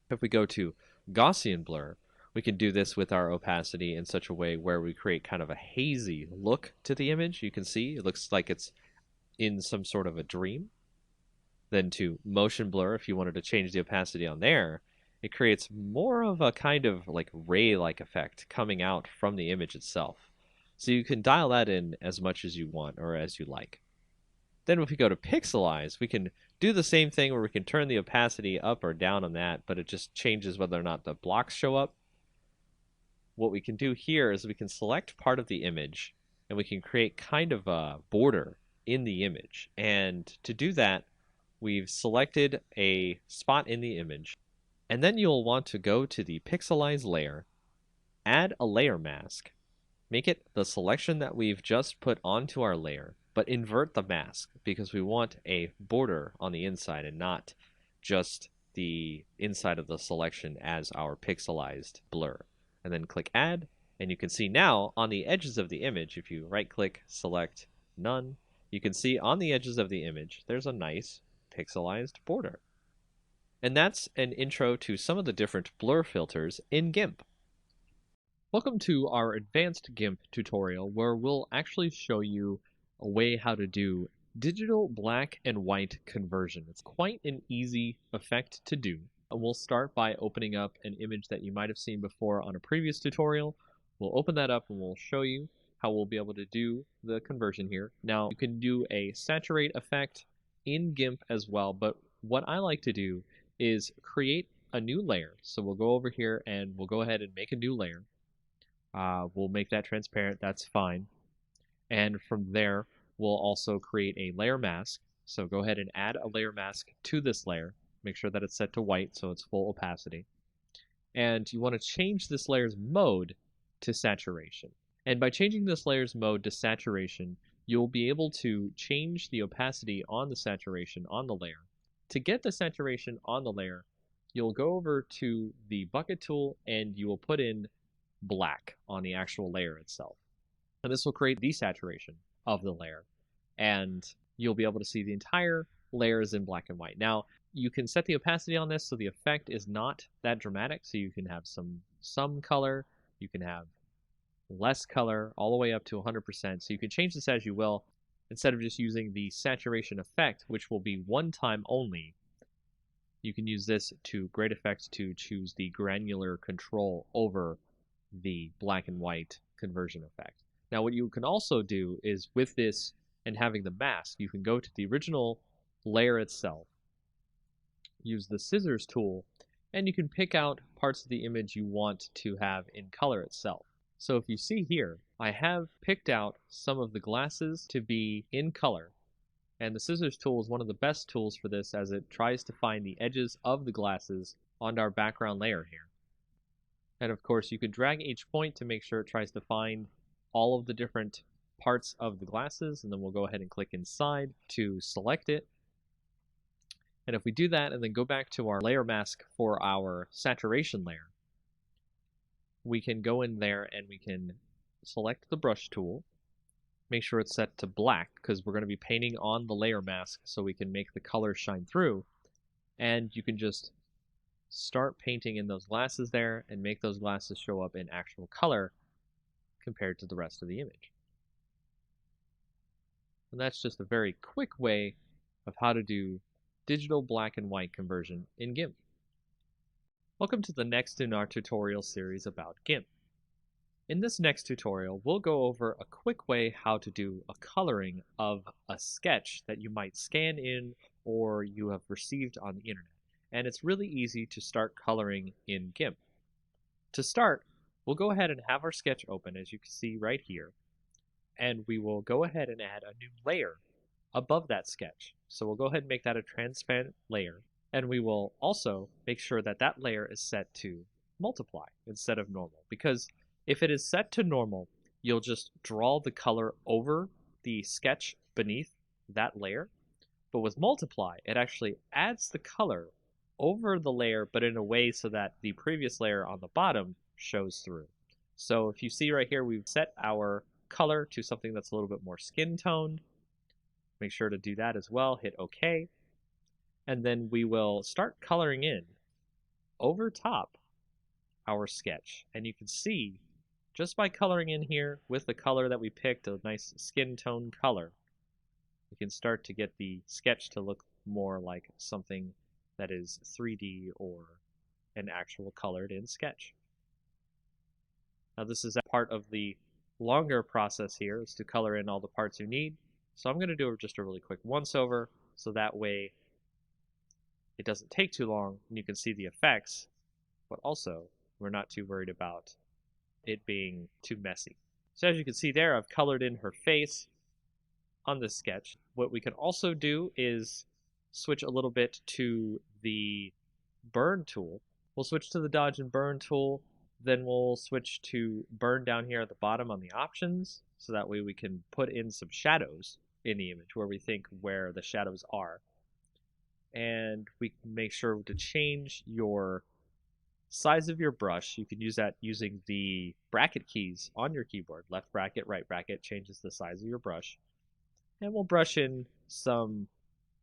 If we go to Gaussian blur, we can do this with our opacity in such a way where we create kind of a hazy look to the image. You can see it looks like it's in some sort of a dream. Then to motion blur, if you wanted to change the opacity on there, it creates more of a kind of like ray-like effect coming out from the image itself. So you can dial that in as much as you want or as you like. Then if we go to pixelize, we can do the same thing where we can turn the opacity up or down on that, but it just changes whether or not the blocks show up. What we can do here is we can select part of the image and we can create kind of a border in the image. And to do that, we've selected a spot in the image. And then you'll want to go to the pixelize layer, add a layer mask, make it the selection that we've just put onto our layer, but invert the mask because we want a border on the inside and not just the inside of the selection as our pixelized blur. And then click add, and you can see now on the edges of the image, if you right click, select none, you can see on the edges of the image there's a nice pixelized border. And that's an intro to some of the different blur filters in GIMP. Welcome to our advanced GIMP tutorial where we'll actually show you a way how to do digital black and white conversion. It's quite an easy effect to do. And we'll start by opening up an image that you might have seen before on a previous tutorial. We'll open that up and we'll show you how we'll be able to do the conversion here. Now you can do a saturate effect in GIMP as well, but what I like to do is create a new layer. So we'll go over here and we'll go ahead and make a new layer. We'll make that transparent, that's fine. And from there, we'll also create a layer mask. So go ahead and add a layer mask to this layer. Make sure that it's set to white so it's full opacity. And you want to change this layer's mode to saturation. And by changing this layer's mode to saturation, you'll be able to change the opacity on the saturation on the layer. To get the saturation on the layer, you'll go over to the bucket tool and you will put in black on the actual layer itself. And this will create desaturation of the layer. And you'll be able to see the entire layer is in black and white. Now, you can set the opacity on this so the effect is not that dramatic. So you can have some color, you can have less color, all the way up to 100%. So you can change this as you will, instead of just using the saturation effect, which will be one time only. You can use this to great effect to choose the granular control over the black and white conversion effect. Now, what you can also do is with this and having the mask, you can go to the original layer itself, use the scissors tool, and you can pick out parts of the image you want to have in color itself. So if you see here, I have picked out some of the glasses to be in color, and the scissors tool is one of the best tools for this as it tries to find the edges of the glasses on our background layer here. And of course, you can drag each point to make sure it tries to find all of the different parts of the glasses, and then we'll go ahead and click inside to select it. And if we do that and then go back to our layer mask for our saturation layer, we can go in there and we can select the brush tool, make sure it's set to black because we're going to be painting on the layer mask so we can make the color shine through. And you can just start painting in those glasses there and make those glasses show up in actual color compared to the rest of the image. And that's just a very quick way of how to do digital black and white conversion in GIMP. Welcome to the next in our tutorial series about GIMP. In this next tutorial, we'll go over a quick way how to do a coloring of a sketch that you might scan in or you have received on the internet. And it's really easy to start coloring in GIMP. To start, we'll go ahead and have our sketch open, as you can see right here. And we will go ahead and add a new layer above that sketch. So we'll go ahead and make that a transparent layer. And we will also make sure that that layer is set to multiply instead of normal. Because if it is set to normal, you'll just draw the color over the sketch beneath that layer. But with multiply, it actually adds the color over the layer, but in a way so that the previous layer on the bottom shows through. So if you see right here, we've set our color to something that's a little bit more skin toned. Make sure to do that as well, hit OK. And then we will start coloring in over top our sketch. And you can see, just by coloring in here with the color that we picked, a nice skin tone color, we can start to get the sketch to look more like something that is 3D or an actual colored in sketch. Now this is a part of the longer process here, is to color in all the parts you need. So I'm going to do just a really quick once over, so that way it doesn't take too long and you can see the effects, but also we're not too worried about it being too messy. So as you can see there, I've colored in her face on this sketch. What we can also do is switch a little bit to the burn tool. We'll switch to the dodge and burn tool, then we'll switch to burn down here at the bottom on the options, so that way we can put in some shadows in the image where we think where the shadows are. And we can make sure to change your size of your brush. You can use that using the bracket keys on your keyboard. Left bracket, right bracket changes the size of your brush. And we'll brush in some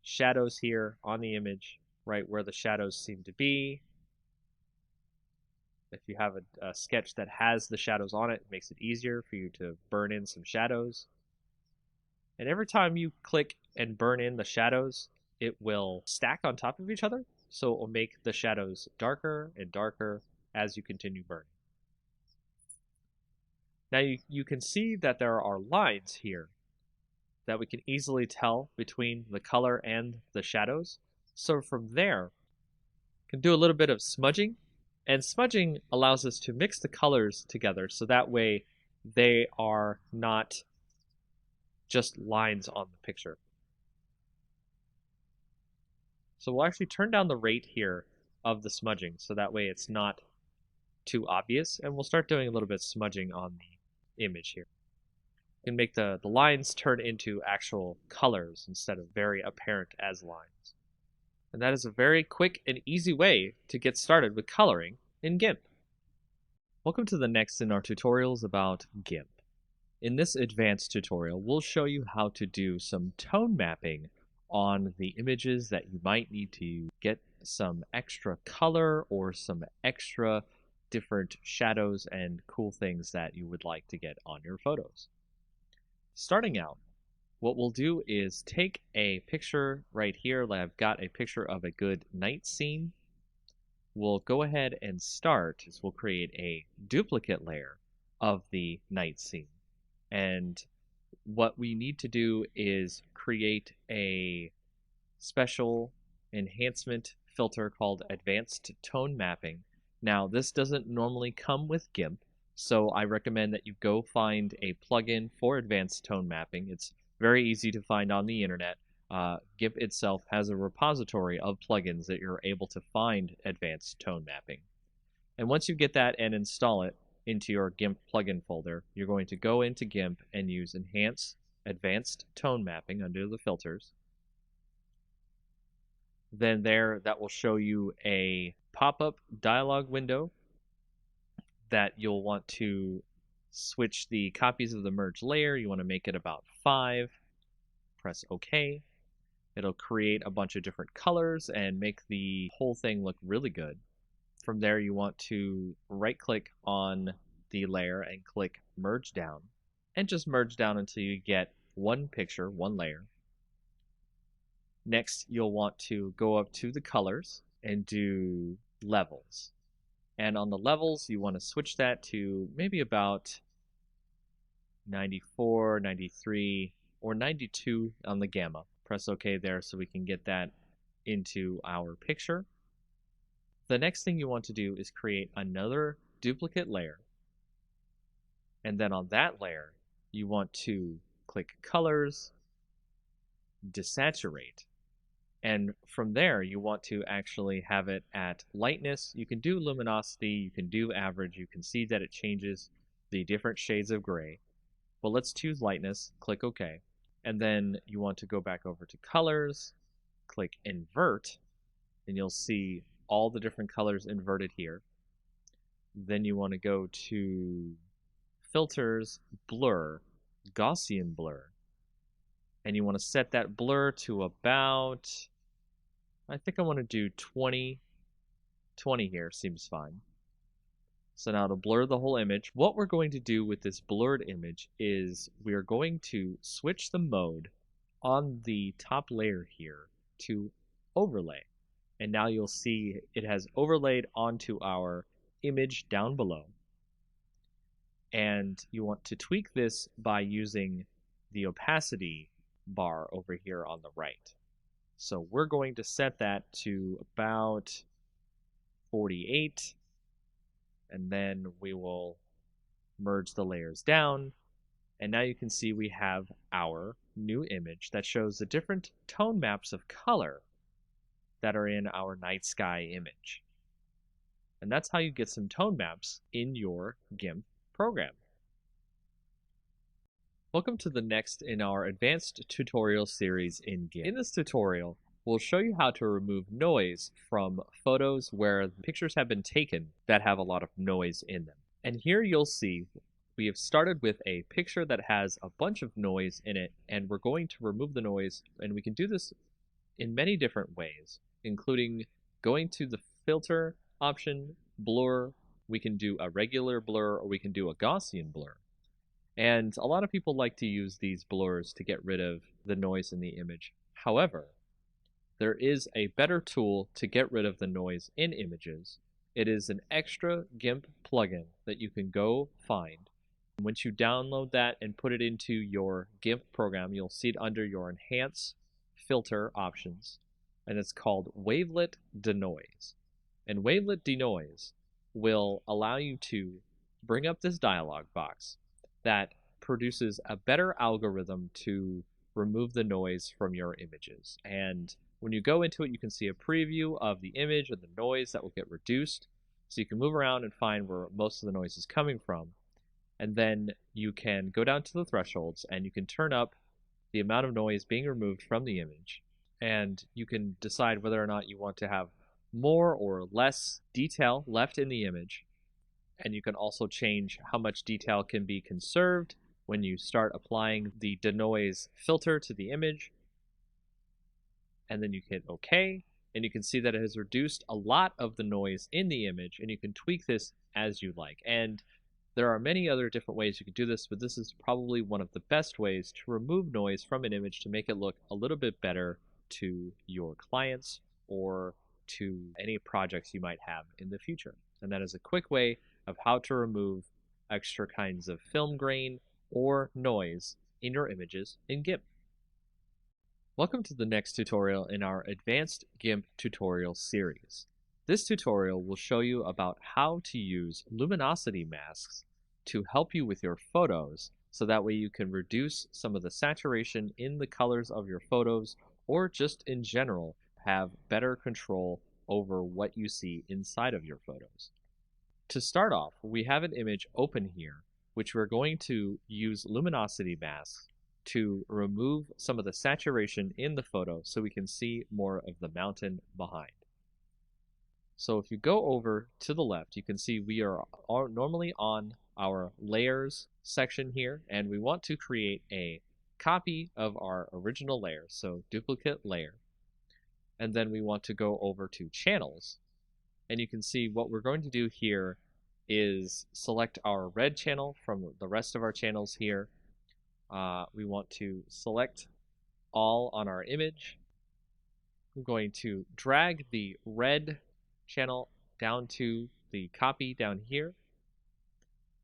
shadows here on the image, right where the shadows seem to be. If you have a sketch that has the shadows on it, it makes it easier for you to burn in some shadows. And every time you click and burn in the shadows, it will stack on top of each other, so it will make the shadows darker and darker as you continue burning. Now you can see that there are lines here that we can easily tell between the color and the shadows. So from there, we can do a little bit of smudging, and smudging allows us to mix the colors together so that way they are not just lines on the picture. So we'll actually turn down the rate here of the smudging so that way it's not too obvious, and we'll start doing a little bit of smudging on the image here. You can make the lines turn into actual colors instead of very apparent as lines. And that is a very quick and easy way to get started with coloring in GIMP. Welcome to the next in our tutorials about GIMP. In this advanced tutorial, we'll show you how to do some tone mapping on the images that you might need to get some extra color or some extra different shadows and cool things that you would like to get on your photos. Starting out, what we'll do is take a picture right here. I've got a picture of a good night scene. We'll go ahead and start is we'll create a duplicate layer of the night scene. And what we need to do is create a special enhancement filter called Advanced Tone Mapping. Now, this doesn't normally come with GIMP, so I recommend that you go find a plugin for Advanced Tone Mapping. It's very easy to find on the internet. GIMP itself has a repository of plugins that you're able to find Advanced Tone Mapping. And once you get that and install it into your GIMP plugin folder, you're going to go into GIMP and use Enhance Advanced Tone Mapping under the filters. Then that will show you a pop-up dialog window that you'll want to switch the copies of the merge layer. You want to make it about 5. Press OK. It'll create a bunch of different colors and make the whole thing look really good. From there, you want to right-click on the layer and click Merge Down. And just merge down until you get one picture, one layer. Next, you'll want to go up to the colors and do levels. And on the levels, you want to switch that to maybe about 94, 93, or 92 on the gamma. Press OK there so we can get that into our picture. The next thing you want to do is create another duplicate layer. And then on that layer, you want to click Colors, Desaturate. And from there, you want to actually have it at lightness. You can do luminosity, you can do average. You can see that it changes the different shades of gray. But let's choose lightness, click OK. And then you want to go back over to colors, click invert, and you'll see all the different colors inverted here. Then you want to go to filters, blur, Gaussian blur. And you want to set that blur to about, I think I want to do 20. 20 here seems fine. So now to blur the whole image, what we're going to do with this blurred image is we are going to switch the mode on the top layer here to overlay. And now you'll see it has overlaid onto our image down below. And you want to tweak this by using the opacity bar over here on the right. So we're going to set that to about 48, and then we will merge the layers down, and now you can see we have our new image that shows the different tone maps of color that are in our night sky image. And that's how you get some tone maps in your GIMP program. Welcome to the next in our advanced tutorial series in GIMP. In this tutorial, we'll show you how to remove noise from photos where the pictures have been taken that have a lot of noise in them. And here you'll see we have started with a picture that has a bunch of noise in it, and we're going to remove the noise, and we can do this in many different ways, including going to the filter option, blur. We can do a regular blur, or we can do a Gaussian blur. And a lot of people like to use these blurs to get rid of the noise in the image. However, there is a better tool to get rid of the noise in images. It is an extra GIMP plugin that you can go find. Once you download that and put it into your GIMP program, you'll see it under your Enhance Filter options, and it's called Wavelet Denoise. And Wavelet Denoise will allow you to bring up this dialog box that produces a better algorithm to remove the noise from your images. And when you go into it, you can see a preview of the image and the noise that will get reduced. So you can move around and find where most of the noise is coming from. And then you can go down to the thresholds and you can turn up the amount of noise being removed from the image. And you can decide whether or not you want to have more or less detail left in the image. And you can also change how much detail can be conserved when you start applying the denoise filter to the image. And then you hit OK, and you can see that it has reduced a lot of the noise in the image, and you can tweak this as you like. And there are many other different ways you can do this, but this is probably one of the best ways to remove noise from an image to make it look a little bit better to your clients or to any projects you might have in the future. And that is a quick way of how to remove extra kinds of film grain or noise in your images in GIMP. Welcome to the next tutorial in our Advanced GIMP tutorial series. This tutorial will show you about how to use luminosity masks to help you with your photos, so that way you can reduce some of the saturation in the colors of your photos, or just in general have better control over what you see inside of your photos. To start off, we have an image open here, which we're going to use luminosity masks to remove some of the saturation in the photo so we can see more of the mountain behind. So if you go over to the left, you can see we are normally on our layers section here, and we want to create a copy of our original layer, so duplicate layer. And then we want to go over to channels, and you can see what we're going to do here is select our red channel from the rest of our channels here. We want to select all on our image. We're going to drag the red channel down to the copy down here,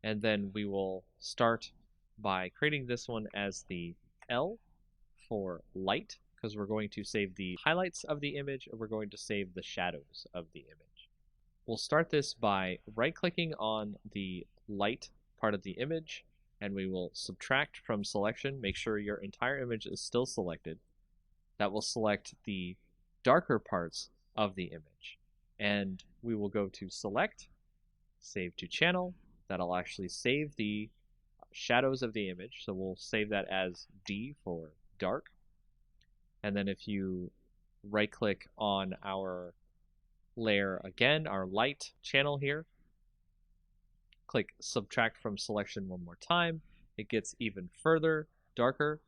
and then we will start by creating this one as the L for light, because we're going to save the highlights of the image and we're going to save the shadows of the image. We'll start this by right-clicking on the light part of the image, and we will subtract from selection. Make sure your entire image is still selected. That will select the darker parts of the image. And we will go to select, save to channel. That'll actually save the shadows of the image. So we'll save that as D for dark. And then if you right click on our layer again, our light channel here, click subtract from selection one more time, it gets even further darker,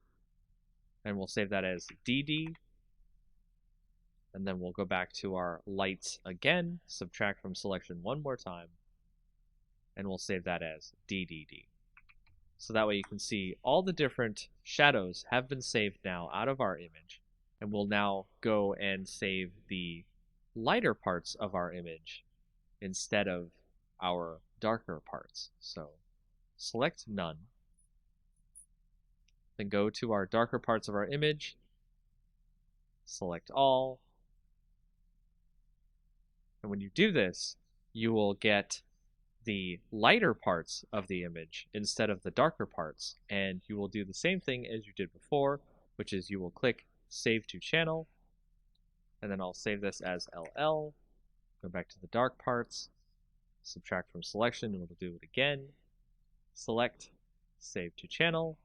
and we'll save that as DD. And then we'll go back to our lights again, subtract from selection one more time, and we'll save that as DDD. So that way you can see all the different shadows have been saved now out of our image, and we'll now go and save the lighter parts of our image instead of our darker parts. So select none, then go to our darker parts of our image, select all, and when you do this, you will get the lighter parts of the image instead of the darker parts, and you will do the same thing as you did before, which is you will click Save to Channel, and then I'll save this as LL, go back to the dark parts, subtract from selection, and we'll do it again, select, Save to Channel,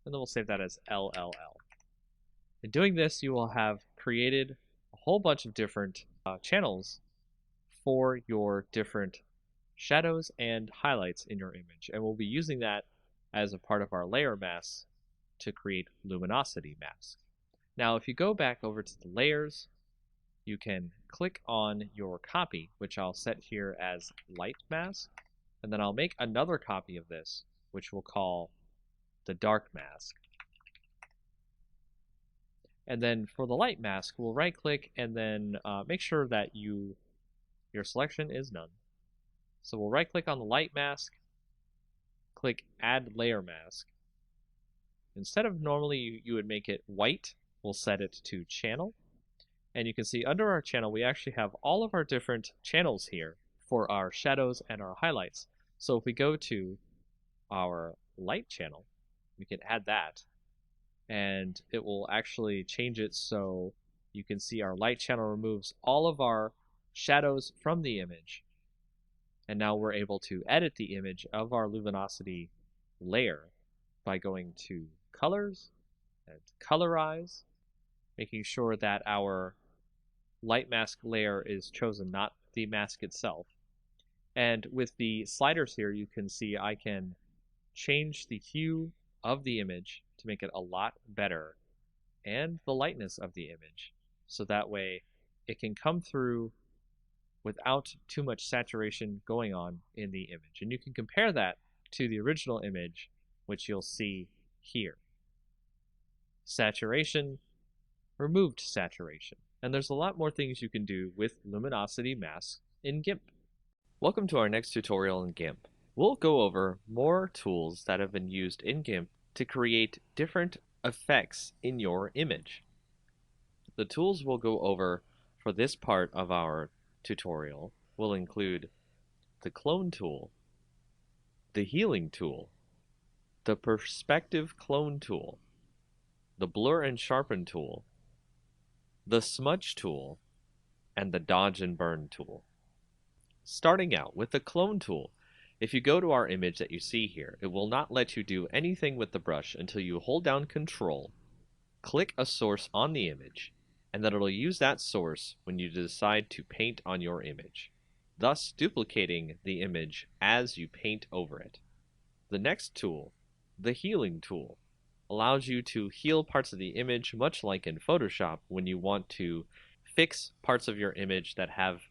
and then we'll save that as LLL. In doing this, you will have created a whole bunch of different channels for your different shadows and highlights in your image, and we'll be using that as a part of our layer masks to create luminosity masks. Now if you go back over to the layers, you can click on your copy, which I'll set here as light mask, and then I'll make another copy of this, which we'll call the dark mask. And then for the light mask, we'll right click and then make sure that your selection is none. So we'll right click on the light mask, click Add Layer Mask. Instead of normally you would make it white, we'll set it to channel. And you can see under our channel, we actually have all of our different channels here for our shadows and our highlights. So if we go to our light channel, we can add that, and it will actually change it so you can see our light channel removes all of our shadows from the image. And now we're able to edit the image of our luminosity layer by going to Colors and Colorize, making sure that our light mask layer is chosen, not the mask itself. And with the sliders here, you can see I can change the hue of the image to make it a lot better, and the lightness of the image, so that way it can come through without too much saturation going on in the image. And you can compare that to the original image, which you'll see here. Saturation, removed saturation. And there's a lot more things you can do with luminosity masks in GIMP. Welcome to our next tutorial in GIMP. We'll go over more tools that have been used in GIMP to create different effects in your image. The tools we'll go over for this part of our tutorial will include the clone tool, the healing tool, the perspective clone tool, the blur and sharpen tool, the smudge tool, and the dodge and burn tool. Starting out with the clone tool, if you go to our image that you see here, it will not let you do anything with the brush until you hold down Control, click a source on the image, and then it'll use that source when you decide to paint on your image, thus duplicating the image as you paint over it. The next tool, the healing tool, allows you to heal parts of the image, much like in Photoshop when you want to fix parts of your image that have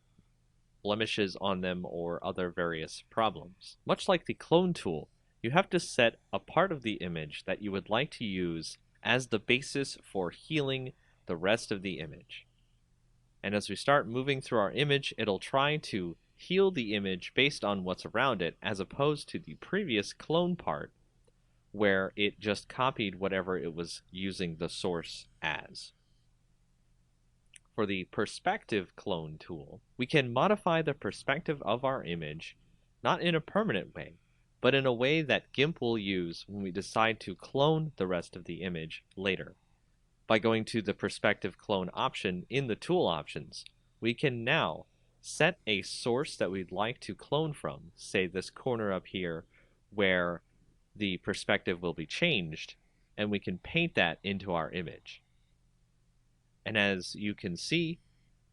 blemishes on them or other various problems. Much like the clone tool, you have to set a part of the image that you would like to use as the basis for healing the rest of the image. And as we start moving through our image, it'll try to heal the image based on what's around it, as opposed to the previous clone part where it just copied whatever it was using the source as. For the perspective clone tool, we can modify the perspective of our image, not in a permanent way, but in a way that GIMP will use when we decide to clone the rest of the image later. By going to the perspective clone option in the tool options, we can now set a source that we'd like to clone from, say this corner up here where the perspective will be changed, and we can paint that into our image. And as you can see,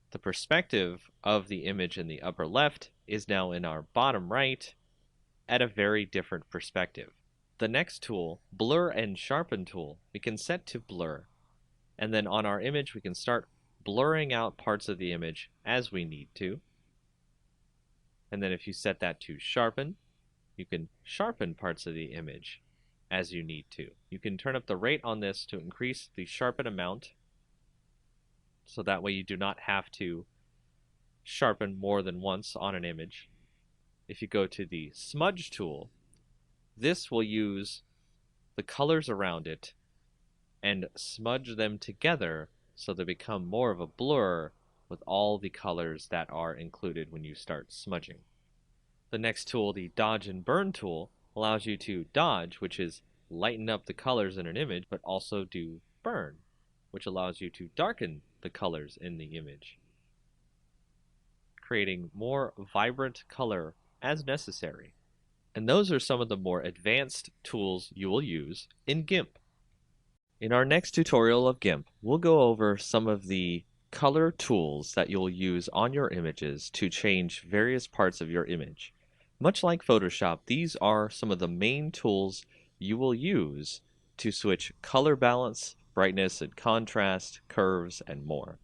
the perspective of the image in the upper left is now in our bottom right at a very different perspective. The next tool, Blur and Sharpen tool, we can set to blur. And then on our image, we can start blurring out parts of the image as we need to. And then if you set that to sharpen, you can sharpen parts of the image as you need to. You can turn up the rate on this to increase the sharpen amount, so that way you do not have to sharpen more than once on an image. If you go to the smudge tool, this will use the colors around it and smudge them together so they become more of a blur with all the colors that are included when you start smudging. The next tool, the dodge and burn tool, allows you to dodge, which is lighten up the colors in an image, but also do burn, which allows you to darken the colors in the image, creating more vibrant color as necessary. And those are some of the more advanced tools you will use in GIMP. In our next tutorial of GIMP, we'll go over some of the color tools that you'll use on your images to change various parts of your image. Much like Photoshop, these are some of the main tools you will use to switch color balance, brightness and contrast, curves, and more.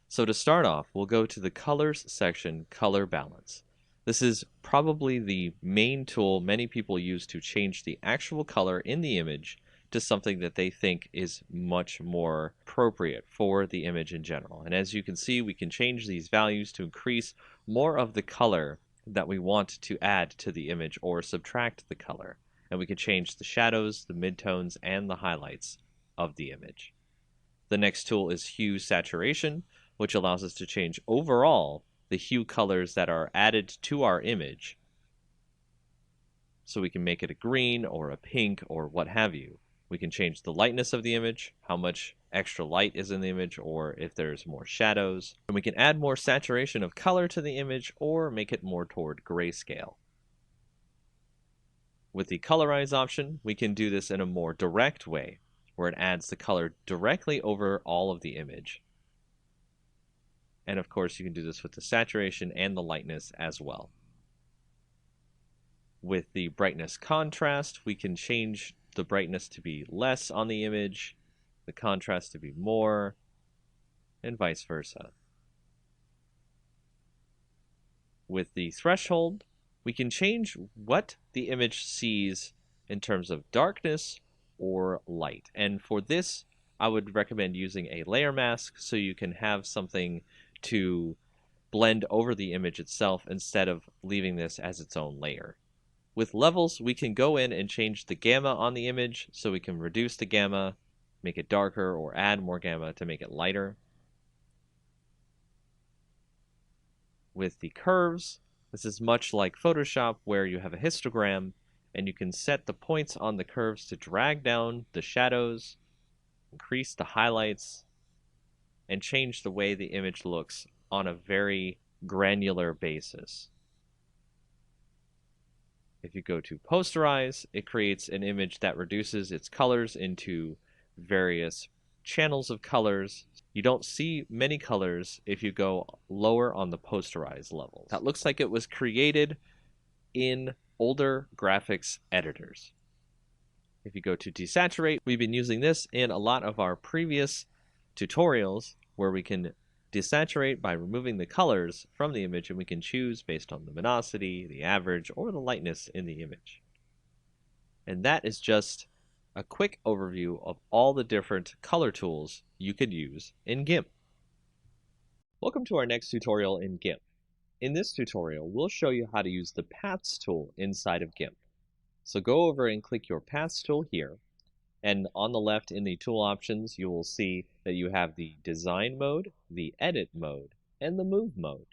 So to start off, we'll go to the Colors section, Color Balance. This is probably the main tool many people use to change the actual color in the image to something that they think is much more appropriate for the image in general. And as you can see, we can change these values to increase more of the color that we want to add to the image or subtract the color. and we can change the shadows, the midtones, and the highlights of the image. The next tool is hue saturation, which allows us to change overall the hue colors that are added to our image. So we can make it a green or a pink or what have you. We can change the lightness of the image, how much extra light is in the image, or if there's more shadows. And we can add more saturation of color to the image or make it more toward grayscale. With the colorize option, we can do this in a more direct way, where it adds the color directly over all of the image. And of course, you can do this with the saturation and the lightness as well. With the brightness contrast, we can change the brightness to be less on the image, the contrast to be more, and vice versa. With the threshold, we can change what the image sees in terms of darkness or light. And for this, I would recommend using a layer mask so you can have something to blend over the image itself instead of leaving this as its own layer. With levels, we can go in and change the gamma on the image, so we can reduce the gamma, make it darker, or add more gamma to make it lighter. With the curves, this is much like Photoshop, where you have a histogram, and you can set the points on the curves to drag down the shadows, increase the highlights, and change the way the image looks on a very granular basis. If you go to posterize, it creates an image that reduces its colors into various channels of colors. You don't see many colors if you go lower on the posterize level. That looks like it was created in older graphics editors. If you go to desaturate, we've been using this in a lot of our previous tutorials where we can desaturate by removing the colors from the image, and we can choose based on the luminosity, the average, or the lightness in the image. And that is just a quick overview of all the different color tools you could use in GIMP. Welcome to our next tutorial in GIMP. In this tutorial, we'll show you how to use the Paths tool inside of GIMP. So go over and click your Paths tool here. And on the left in the tool options, you will see that you have the design mode, the edit mode, and the move mode.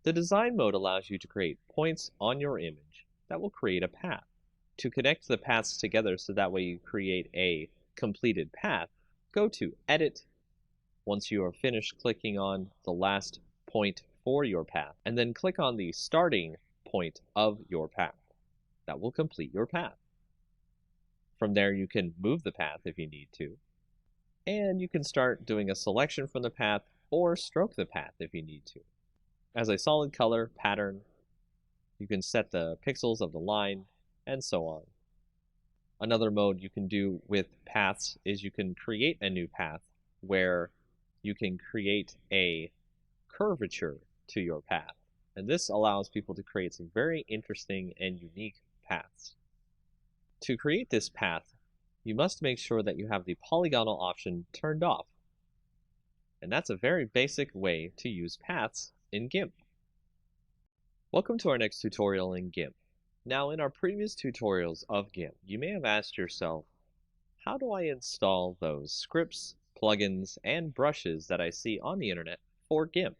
The design mode allows you to create points on your image that will create a path. To connect the paths together so that way you create a completed path, go to Edit once you are finished clicking on the last point for your path, and then click on the starting point of your path. That will complete your path. From there, you can move the path if you need to, and you can start doing a selection from the path or stroke the path if you need to. As a solid color pattern, you can set the pixels of the line, and so on. Another mode you can do with paths is you can create a new path where you can create a curvature to your path. And this allows people to create some very interesting and unique paths. To create this path, you must make sure that you have the polygonal option turned off. And that's a very basic way to use paths in GIMP. Welcome to our next tutorial in GIMP. Now, in our previous tutorials of GIMP, you may have asked yourself, how do I install those scripts, plugins, and brushes that I see on the internet for GIMP?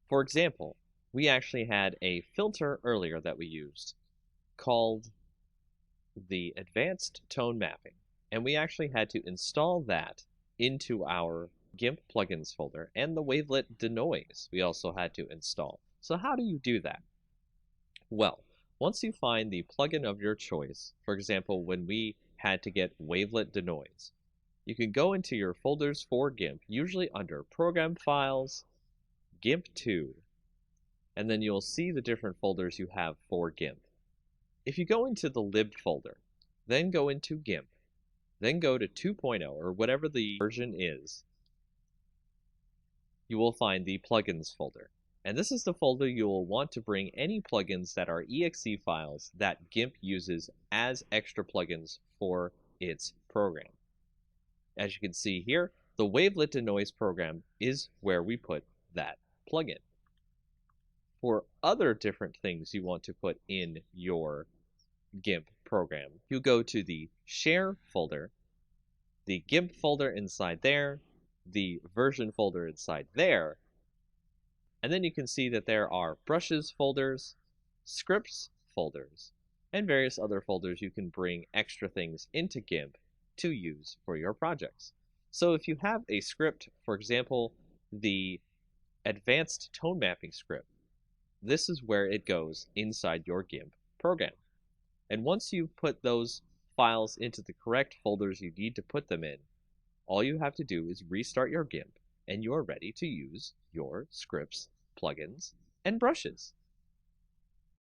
For example, we actually had a filter earlier that we used called the Advanced Tone Mapping, and we actually had to install that into our GIMP plugins folder, and the Wavelet Denoise we also had to install. So how do you do that? Well, once you find the plugin of your choice, for example, when we had to get Wavelet Denoise, you can go into your folders for GIMP, usually under Program Files, GIMP2, and then you'll see the different folders you have for GIMP. If you go into the lib folder, then go into GIMP, then go to 2.0 or whatever the version is, you will find the plugins folder. And this is the folder you will want to bring any plugins that are exe files that GIMP uses as extra plugins for its program. As you can see here, the Wavelet Denoise program is where we put that plugin. For other different things you want to put in your GIMP program, you go to the Share folder, the GIMP folder inside there, the version folder inside there, and then you can see that there are brushes folders, scripts folders, and various other folders you can bring extra things into GIMP to use for your projects. So if you have a script, for example, the advanced tone mapping script, this is where it goes inside your GIMP program. And once you've put those files into the correct folders you need to put them in, all you have to do is restart your GIMP, and you're ready to use your scripts, plugins, and brushes.